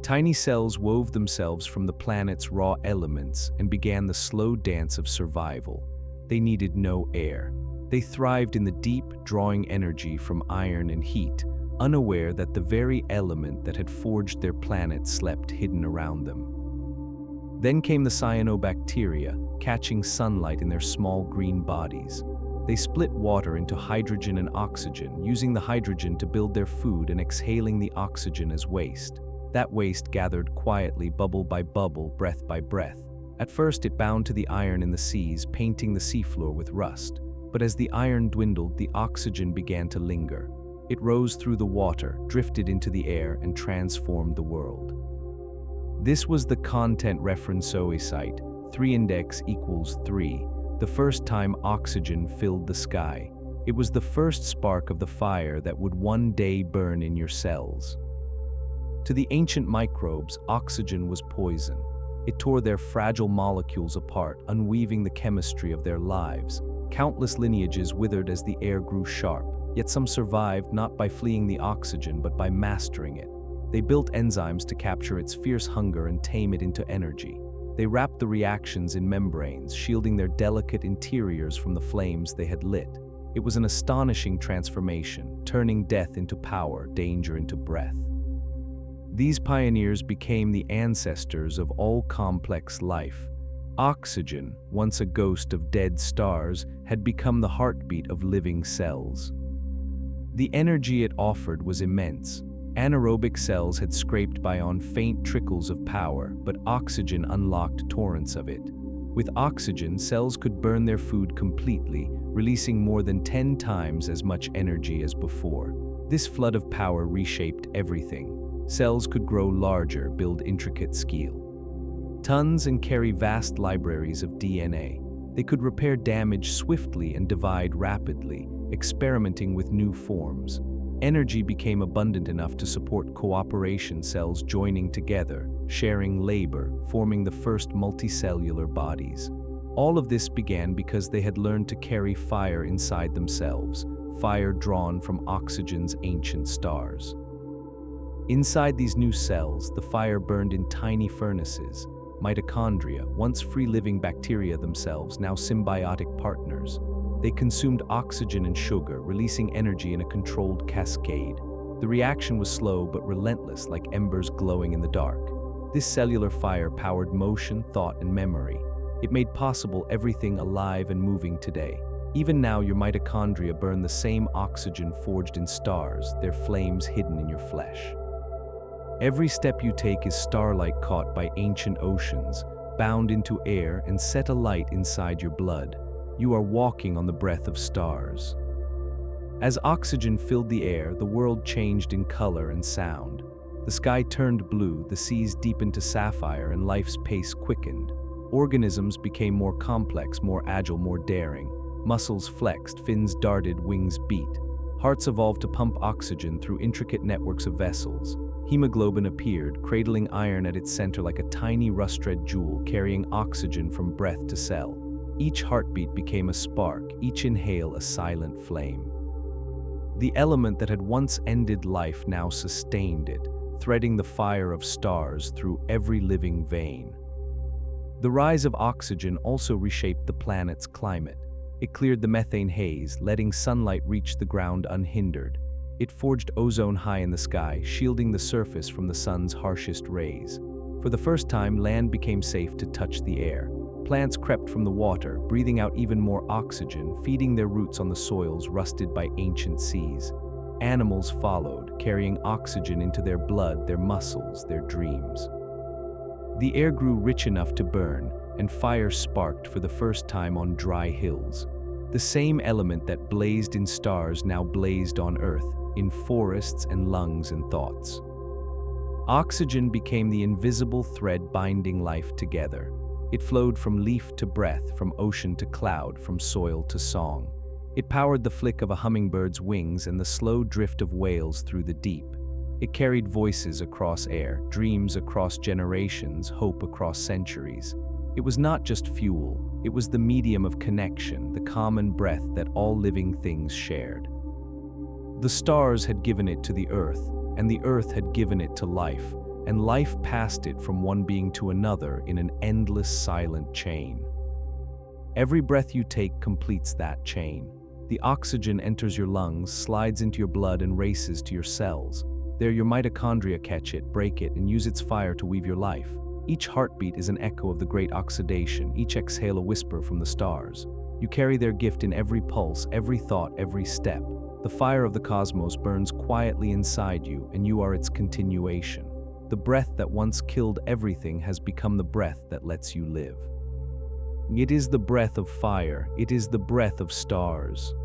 Tiny cells wove themselves from the planet's raw elements and began the slow dance of survival. They needed no air. They thrived in the deep, drawing energy from iron and heat, unaware that the very element that had forged their planet slept hidden around them. Then came the cyanobacteria, catching sunlight in their small green bodies. They split water into hydrogen and oxygen, using the hydrogen to build their food and exhaling the oxygen as waste. That waste gathered quietly, bubble by bubble, breath by breath. At first it bound to the iron in the seas, painting the seafloor with rust. But as the iron dwindled, the oxygen began to linger. It rose through the water, drifted into the air, and transformed the world. This was the content referenceoicite, 3 index equals 3, the first time oxygen filled the sky. It was the first spark of the fire that would one day burn in your cells. To the ancient microbes, oxygen was poison. It tore their fragile molecules apart, unweaving the chemistry of their lives. Countless lineages withered as the air grew sharp, yet some survived not by fleeing the oxygen but by mastering it. They built enzymes to capture its fierce hunger and tame it into energy. They wrapped the reactions in membranes, shielding their delicate interiors from the flames they had lit. It was an astonishing transformation, turning death into power, danger into breath. These pioneers became the ancestors of all complex life. Oxygen, once a ghost of dead stars, had become the heartbeat of living cells. The energy it offered was immense. Anaerobic cells had scraped by on faint trickles of power, but oxygen unlocked torrents of it. With oxygen, cells could burn their food completely, releasing more than 10 times as much energy as before. This flood of power reshaped everything. Cells could grow larger, build intricate tons and carry vast libraries of DNA. They could repair damage swiftly and divide rapidly, experimenting with new forms. Energy became abundant enough to support cooperation cells joining together, sharing labor, forming the first multicellular bodies. All of this began because they had learned to carry fire inside themselves, fire drawn from oxygen's ancient stars. Inside these new cells, the fire burned in tiny furnaces. Mitochondria, once free-living bacteria themselves, now symbiotic partners. They consumed oxygen and sugar, releasing energy in a controlled cascade. The reaction was slow but relentless, like embers glowing in the dark. This cellular fire powered motion, thought, and memory. It made possible everything alive and moving today. Even now, your mitochondria burn the same oxygen forged in stars, their flames hidden in your flesh. Every step you take is starlight caught by ancient oceans, bound into air and set alight inside your blood. You are walking on the breath of stars. As oxygen filled the air, the world changed in color and sound. The sky turned blue, the seas deepened to sapphire, and life's pace quickened. Organisms became more complex, more agile, more daring. Muscles flexed, fins darted, wings beat. Hearts evolved to pump oxygen through intricate networks of vessels. Hemoglobin appeared, cradling iron at its center like a tiny rust-red jewel, carrying oxygen from breath to cell. Each heartbeat became a spark, each inhale a silent flame. The element that had once ended life now sustained it, threading the fire of stars through every living vein. The rise of oxygen also reshaped the planet's climate. It cleared the methane haze, letting sunlight reach the ground unhindered. It forged ozone high in the sky, shielding the surface from the sun's harshest rays. For the first time, land became safe to touch the air. Plants crept from the water, breathing out even more oxygen, feeding their roots on the soils rusted by ancient seas. Animals followed, carrying oxygen into their blood, their muscles, their dreams. The air grew rich enough to burn, and fire sparked for the first time on dry hills. The same element that blazed in stars now blazed on Earth, in forests and lungs and thoughts. Oxygen became the invisible thread binding life together. It flowed from leaf to breath, from ocean to cloud, from soil to song. It powered the flick of a hummingbird's wings and the slow drift of whales through the deep. It carried voices across air, dreams across generations, hope across centuries. It was not just fuel, it was the medium of connection, the common breath that all living things shared. The stars had given it to the earth, and the earth had given it to life, and life passed it from one being to another in an endless silent chain. Every breath you take completes that chain. The oxygen enters your lungs, slides into your blood, and races to your cells. There your mitochondria catch it, break it, and use its fire to weave your life. Each heartbeat is an echo of the great oxidation, each exhale a whisper from the stars. You carry their gift in every pulse, every thought, every step. The fire of the cosmos burns quietly inside you, and you are its continuation. The breath that once killed everything has become the breath that lets you live. It is the breath of fire, it is the breath of stars.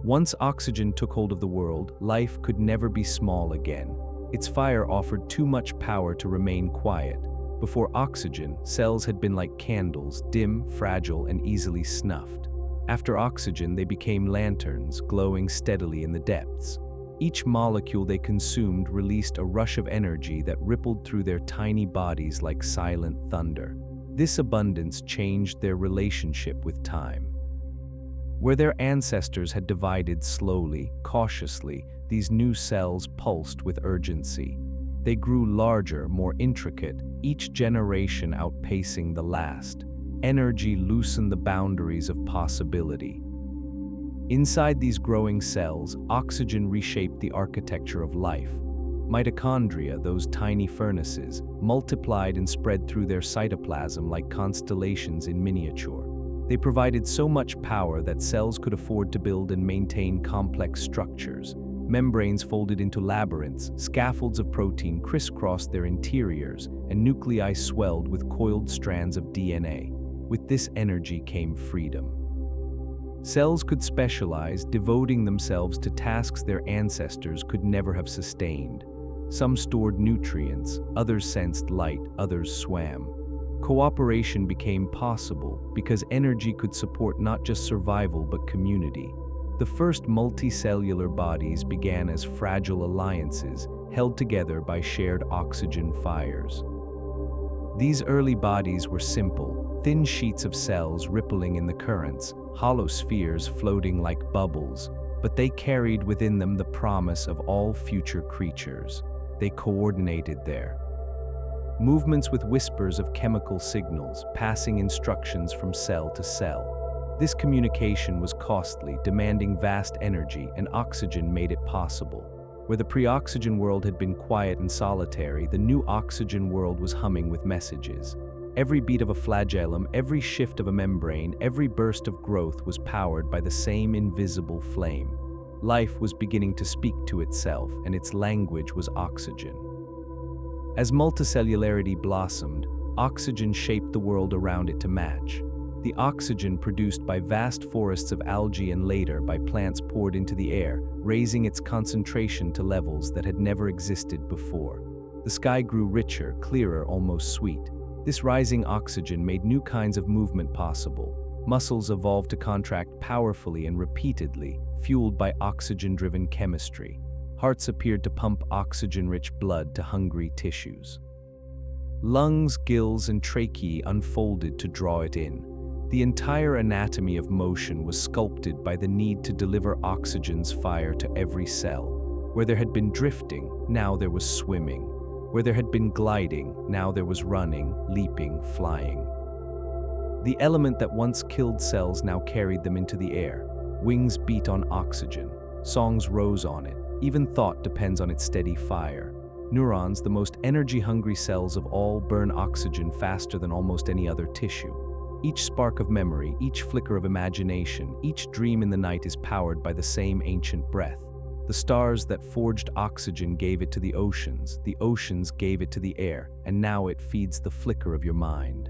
Once oxygen took hold of the world, life could never be small again. Its fire offered too much power to remain quiet. Before oxygen, cells had been like candles, dim, fragile, and easily snuffed. After oxygen, they became lanterns, glowing steadily in the depths. Each molecule they consumed released a rush of energy that rippled through their tiny bodies like silent thunder. This abundance changed their relationship with time. Where their ancestors had divided slowly, cautiously, these new cells pulsed with urgency. They grew larger, more intricate, each generation outpacing the last. Energy loosened the boundaries of possibility. Inside these growing cells, oxygen reshaped the architecture of life. Mitochondria, those tiny furnaces, multiplied and spread through their cytoplasm like constellations in miniature. They provided so much power that cells could afford to build and maintain complex structures. Membranes folded into labyrinths, scaffolds of protein crisscrossed their interiors, and nuclei swelled with coiled strands of DNA. With this energy came freedom. Cells could specialize, devoting themselves to tasks their ancestors could never have sustained. Some stored nutrients, others sensed light, others swam. Cooperation became possible because energy could support not just survival but community. The first multicellular bodies began as fragile alliances, held together by shared oxygen fires. These early bodies were simple, thin sheets of cells rippling in the currents, hollow spheres floating like bubbles, but they carried within them the promise of all future creatures. They coordinated their movements with whispers of chemical signals, passing instructions from cell to cell. This communication was costly, demanding vast energy, and oxygen made it possible. Where the pre-oxygen world had been quiet and solitary, the new oxygen world was humming with messages. Every beat of a flagellum, every shift of a membrane, every burst of growth was powered by the same invisible flame. Life was beginning to speak to itself, and its language was oxygen. As multicellularity blossomed, oxygen shaped the world around it to match. The oxygen produced by vast forests of algae and later by plants poured into the air, raising its concentration to levels that had never existed before. The sky grew richer, clearer, almost sweet. This rising oxygen made new kinds of movement possible. Muscles evolved to contract powerfully and repeatedly, fueled by oxygen-driven chemistry. Hearts appeared to pump oxygen-rich blood to hungry tissues. Lungs, gills, and tracheae unfolded to draw it in. The entire anatomy of motion was sculpted by the need to deliver oxygen's fire to every cell. Where there had been drifting, now there was swimming. Where there had been gliding, now there was running, leaping, flying. The element that once killed cells now carried them into the air. Wings beat on oxygen. Songs rose on it. Even thought depends on its steady fire. Neurons, the most energy-hungry cells of all, burn oxygen faster than almost any other tissue. Each spark of memory, each flicker of imagination, each dream in the night is powered by the same ancient breath. The stars that forged oxygen gave it to the oceans gave it to the air, and now it feeds the flicker of your mind.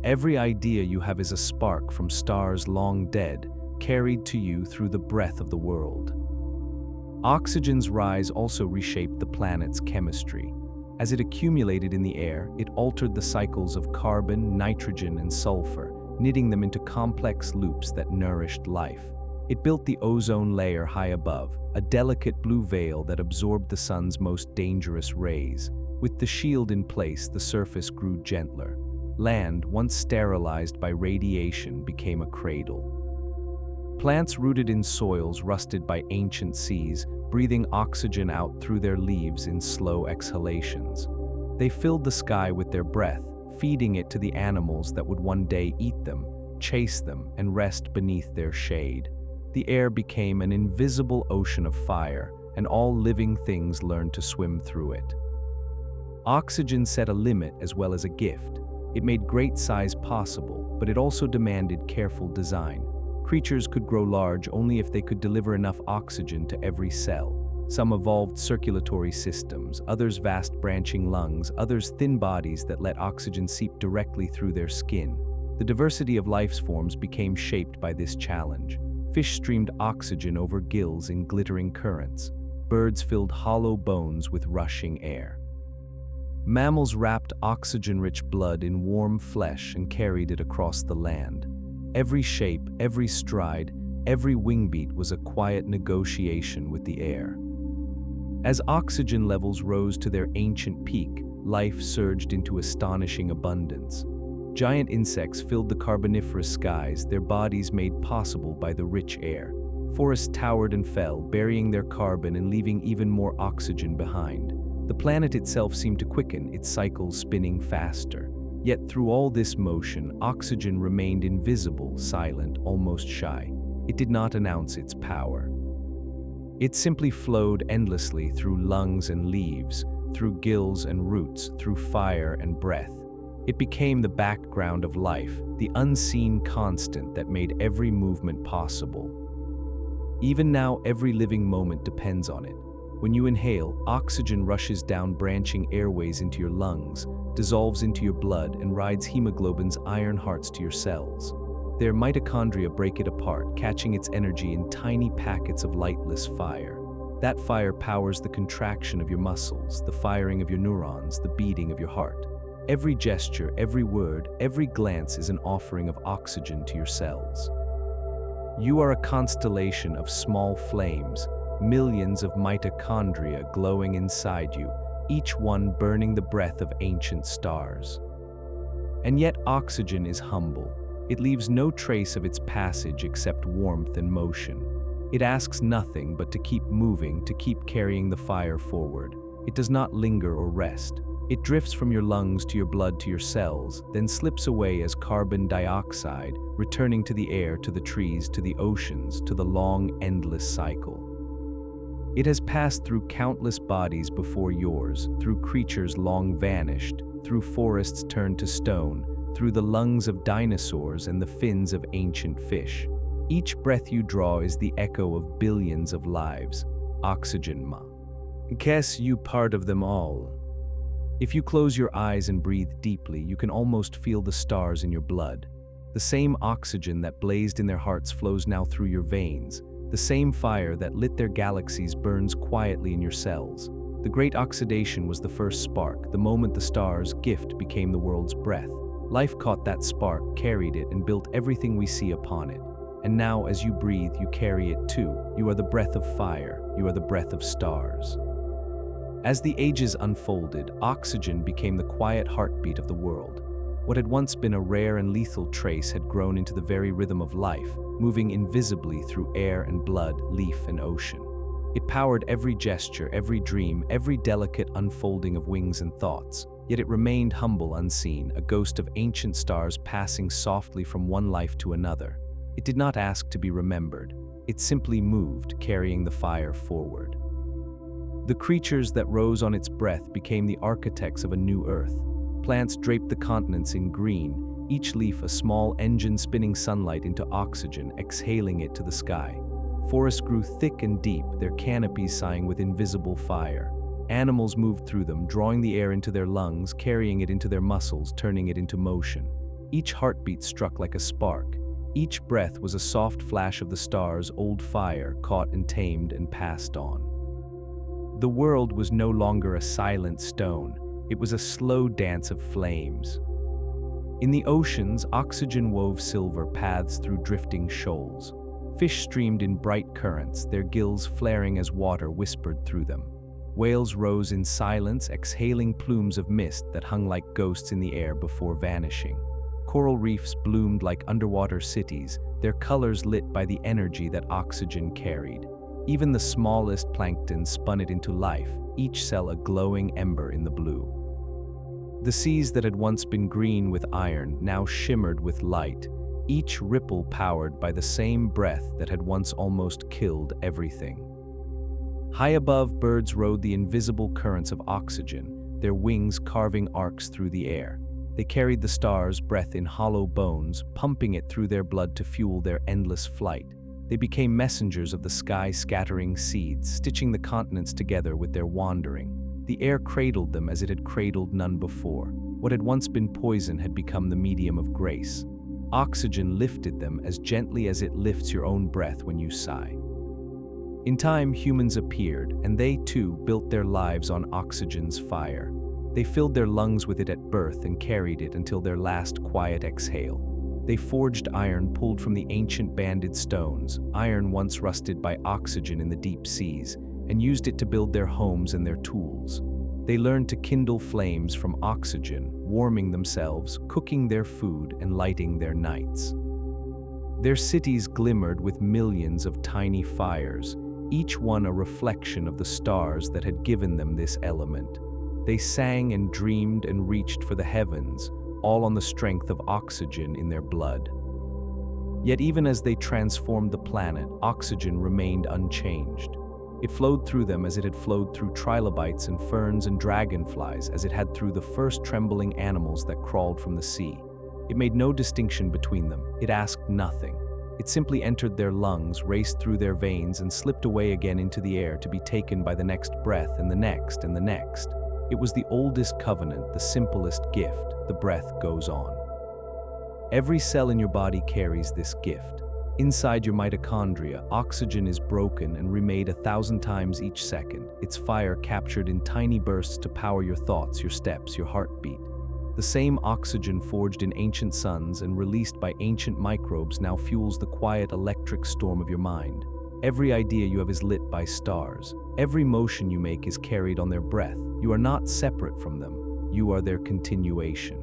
Every idea you have is a spark from stars long dead, carried to you through the breath of the world. Oxygen's rise also reshaped the planet's chemistry. As it accumulated in the air, it altered the cycles of carbon, nitrogen, and sulfur, knitting them into complex loops that nourished life. It built the ozone layer high above, a delicate blue veil that absorbed the sun's most dangerous rays. With the shield in place, the surface grew gentler. Land, once sterilized by radiation, became a cradle. Plants rooted in soils rusted by ancient seas, breathing oxygen out through their leaves in slow exhalations. They filled the sky with their breath, feeding it to the animals that would one day eat them, chase them, and rest beneath their shade. The air became an invisible ocean of fire, and all living things learned to swim through it. Oxygen set a limit as well as a gift. It made great size possible, but it also demanded careful design. Creatures could grow large only if they could deliver enough oxygen to every cell. Some evolved circulatory systems, others vast branching lungs, others thin bodies that let oxygen seep directly through their skin. The The diversity of life's forms became shaped by this challenge. Fish streamed oxygen over gills in glittering currents. Birds filled hollow bones with rushing air. Mammals wrapped oxygen-rich blood in warm flesh and carried it across the land. Every shape, every stride, every wingbeat was a quiet negotiation with the air. As oxygen levels rose to their ancient peak, life surged into astonishing abundance. Giant insects filled the carboniferous skies, their bodies made possible by the rich air. Forests towered and fell, burying their carbon and leaving even more oxygen behind. The planet itself seemed to quicken, its cycles spinning faster. Yet through all this motion, oxygen remained invisible, silent, almost shy. It did not announce its power. It simply flowed endlessly through lungs and leaves, through gills and roots, through fire and breath. It became the background of life, the unseen constant that made every movement possible. Even now, every living moment depends on it. When you inhale, oxygen rushes down branching airways into your lungs, dissolves into your blood, and rides hemoglobin's iron hearts to your cells. Their mitochondria break it apart, catching its energy in tiny packets of lightless fire. That fire powers the contraction of your muscles, the firing of your neurons, the beating of your heart. Every gesture, every word, every glance is an offering of oxygen to your cells. You are a constellation of small flames, millions of mitochondria glowing inside you, each one burning the breath of ancient stars. And yet oxygen is humble. It leaves no trace of its passage except warmth and motion. It asks nothing but to keep moving, to keep carrying the fire forward. It does not linger or rest. It drifts from your lungs to your blood to your cells, then slips away as carbon dioxide, returning to the air, to the trees, to the oceans, to the long, endless cycle. It has passed through countless bodies before yours, through creatures long vanished, through forests turned to stone, through the lungs of dinosaurs and the fins of ancient fish. Each breath you draw is the echo of billions of lives. Oxygen ma. Guess you part of them all. If you close your eyes and breathe deeply, you can almost feel the stars in your blood. The same oxygen that blazed in their hearts flows now through your veins. The same fire that lit their galaxies burns quietly in your cells. The great oxidation was the first spark, the moment the star's gift became the world's breath. Life caught that spark, carried it, and built everything we see upon it. And now, as you breathe, you carry it too. You are the breath of fire. You are the breath of stars. As the ages unfolded, oxygen became the quiet heartbeat of the world. What had once been a rare and lethal trace had grown into the very rhythm of life, moving invisibly through air and blood, leaf and ocean. It powered every gesture, every dream, every delicate unfolding of wings and thoughts. Yet it remained humble, unseen, a ghost of ancient stars passing softly from one life to another. It did not ask to be remembered. It simply moved, carrying the fire forward. The creatures that rose on its breath became the architects of a new earth. Plants draped the continents in green, each leaf a small engine spinning sunlight into oxygen, exhaling it to the sky. Forests grew thick and deep, their canopies sighing with invisible fire. Animals moved through them, drawing the air into their lungs, carrying it into their muscles, turning it into motion. Each heartbeat struck like a spark. Each breath was a soft flash of the stars' old fire, caught and tamed and passed on. The world was no longer a silent stone. It was a slow dance of flames. In the oceans, oxygen wove silver paths through drifting shoals. Fish streamed in bright currents, their gills flaring as water whispered through them. Whales rose in silence, exhaling plumes of mist that hung like ghosts in the air before vanishing. Coral reefs bloomed like underwater cities, their colors lit by the energy that oxygen carried. Even the smallest plankton spun it into life, each cell a glowing ember in the blue. The seas that had once been green with iron now shimmered with light, each ripple powered by the same breath that had once almost killed everything. High above, birds rode the invisible currents of oxygen, their wings carving arcs through the air. They carried the stars' breath in hollow bones, pumping it through their blood to fuel their endless flight. They became messengers of the sky, scattering seeds, stitching the continents together with their wandering. The air cradled them as it had cradled none before. What had once been poison had become the medium of grace. Oxygen lifted them as gently as it lifts your own breath when you sigh. In time, humans appeared, and they too built their lives on oxygen's fire. They filled their lungs with it at birth and carried it until their last quiet exhale. They forged iron pulled from the ancient banded stones, iron once rusted by oxygen in the deep seas, and used it to build their homes and their tools. They learned to kindle flames from oxygen, warming themselves, cooking their food, and lighting their nights. Their cities glimmered with millions of tiny fires, each one a reflection of the stars that had given them this element. They sang and dreamed and reached for the heavens, all on the strength of oxygen in their blood. Yet even as they transformed the planet, oxygen remained unchanged. It flowed through them as it had flowed through trilobites and ferns and dragonflies, as it had through the first trembling animals that crawled from the sea. It made no distinction between them. It asked nothing. It simply entered their lungs, raced through their veins, and slipped away again into the air to be taken by the next breath and the next and the next. It was the oldest covenant, the simplest gift. The breath goes on. Every cell in your body carries this gift. Inside your mitochondria, oxygen is broken and remade 1,000 times each second, its fire captured in tiny bursts to power your thoughts, your steps, your heartbeat. The same oxygen forged in ancient suns and released by ancient microbes now fuels the quiet electric storm of your mind. Every idea you have is lit by stars. Every motion you make is carried on their breath. You are not separate from them. You are their continuation.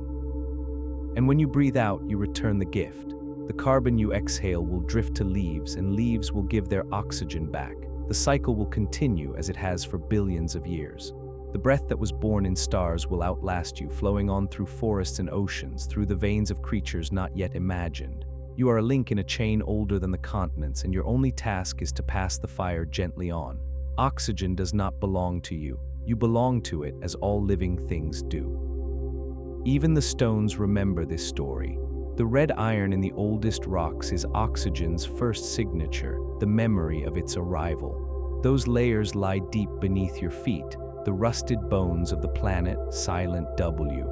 And when you breathe out, you return the gift. The carbon you exhale will drift to leaves, and leaves will give their oxygen back. The cycle will continue as it has for billions of years. The breath that was born in stars will outlast you, flowing on through forests and oceans, through the veins of creatures not yet imagined. You are a link in a chain older than the continents, and your only task is to pass the fire gently on. Oxygen does not belong to you. You belong to it, as all living things do. Even the stones remember this story. The red iron in the oldest rocks is oxygen's first signature, the memory of its arrival. Those layers lie deep beneath your feet, the rusted bones of the planet, silent W.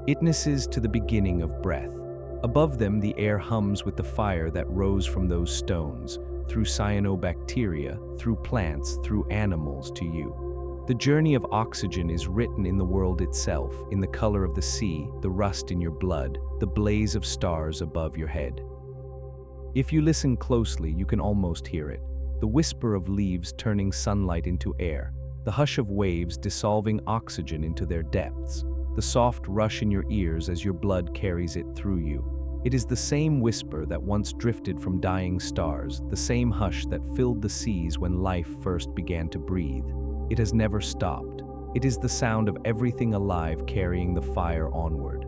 Witnesses to the beginning of breath. Above them, the air hums with the fire that rose from those stones, through cyanobacteria, through plants, through animals to you. The journey of oxygen is written in the world itself, in the color of the sea, the rust in your blood, the blaze of stars above your head. If you listen closely, you can almost hear it. The whisper of leaves turning sunlight into air, the hush of waves dissolving oxygen into their depths, the soft rush in your ears as your blood carries it through you. It is the same whisper that once drifted from dying stars, the same hush that filled the seas when life first began to breathe. It has never stopped. It is the sound of everything alive carrying the fire onward.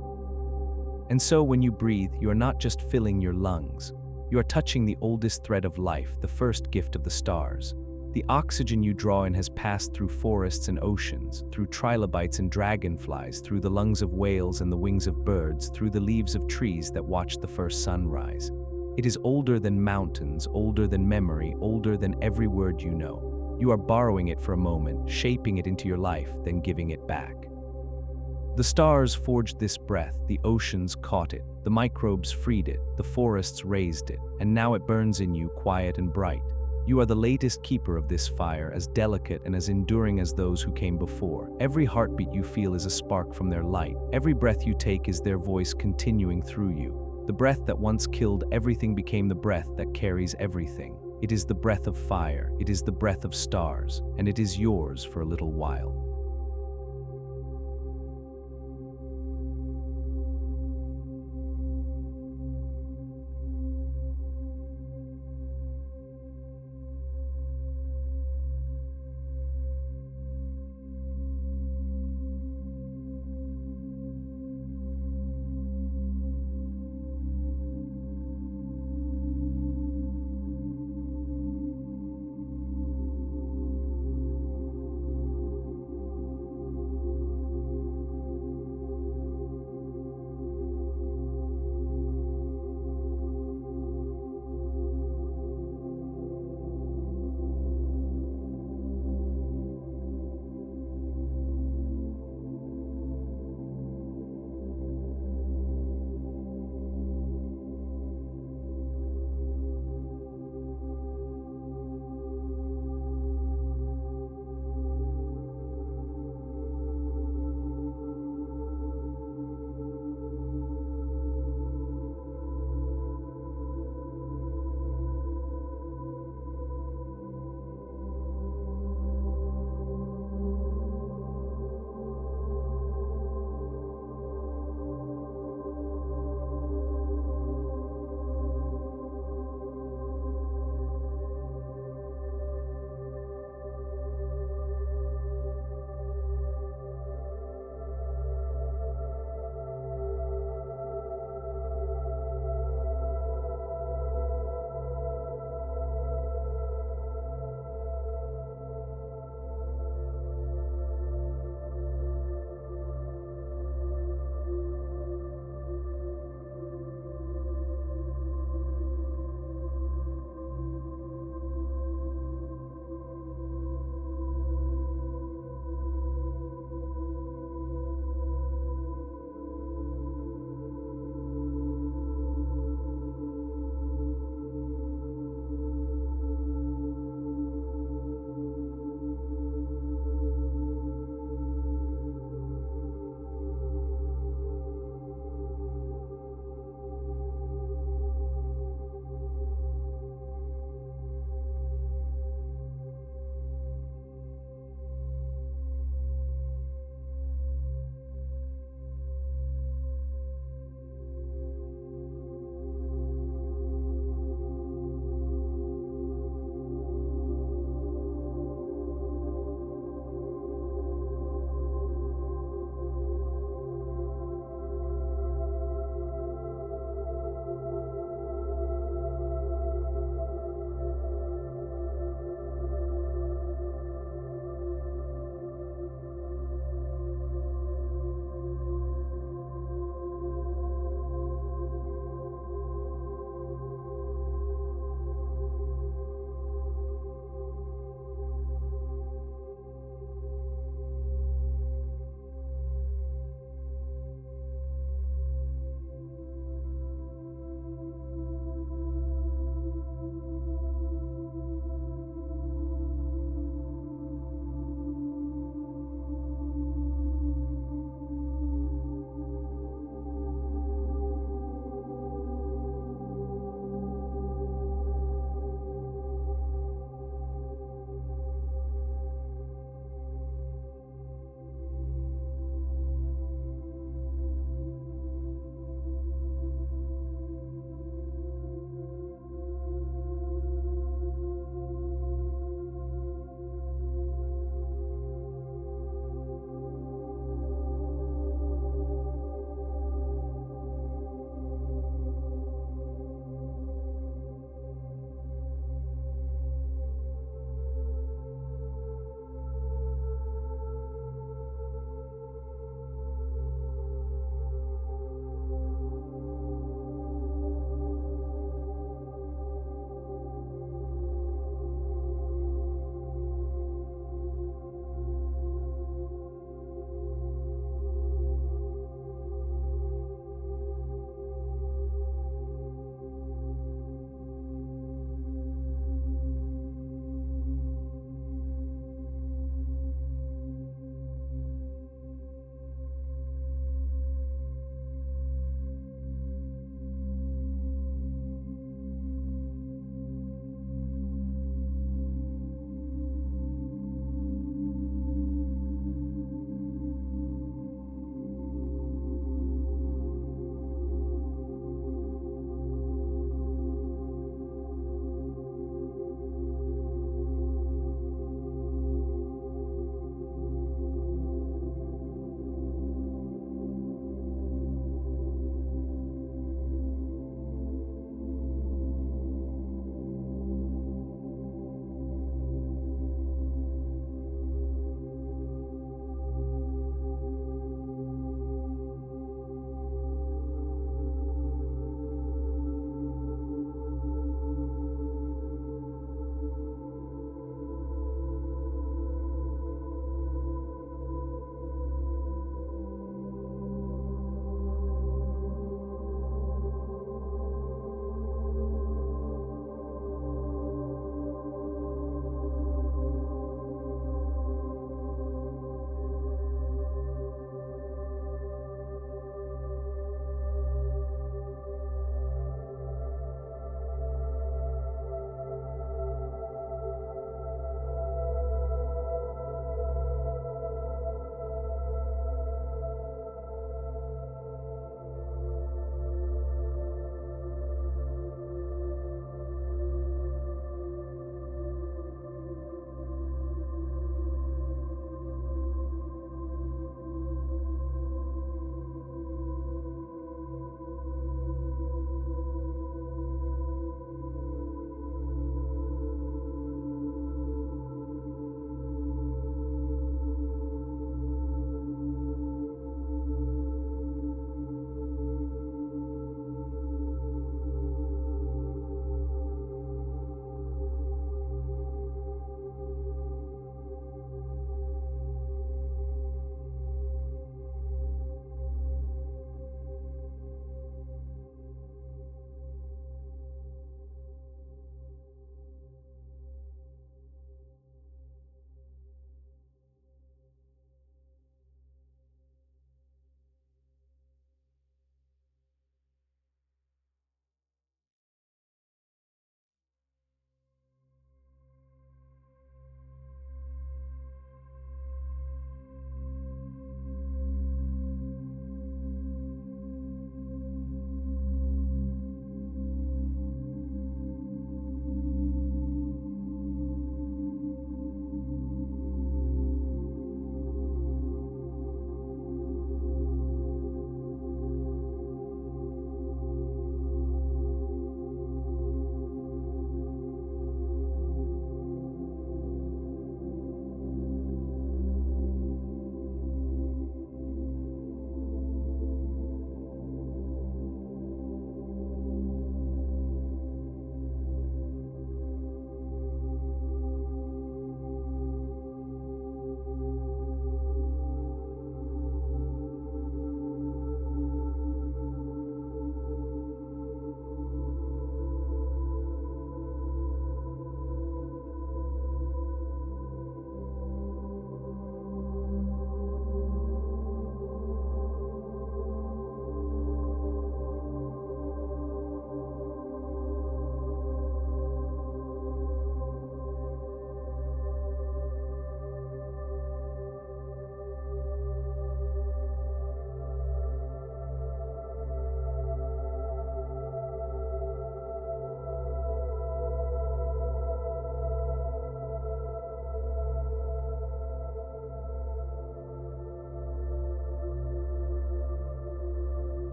And so when you breathe, you are not just filling your lungs. You are touching the oldest thread of life, the first gift of the stars. The oxygen you draw in has passed through forests and oceans, through trilobites and dragonflies, through the lungs of whales and the wings of birds, through the leaves of trees that watched the first sunrise. It is older than mountains, older than memory, older than every word you know. You are borrowing it for a moment, shaping it into your life, then giving it back. The stars forged this breath, the oceans caught it, the microbes freed it, the forests raised it, and now it burns in you, quiet and bright. You are the latest keeper of this fire, as delicate and as enduring as those who came before. Every heartbeat you feel is a spark from their light. Every breath you take is their voice continuing through you. The breath that once killed everything became the breath that carries everything. It is the breath of fire, it is the breath of stars, and it is yours for a little while.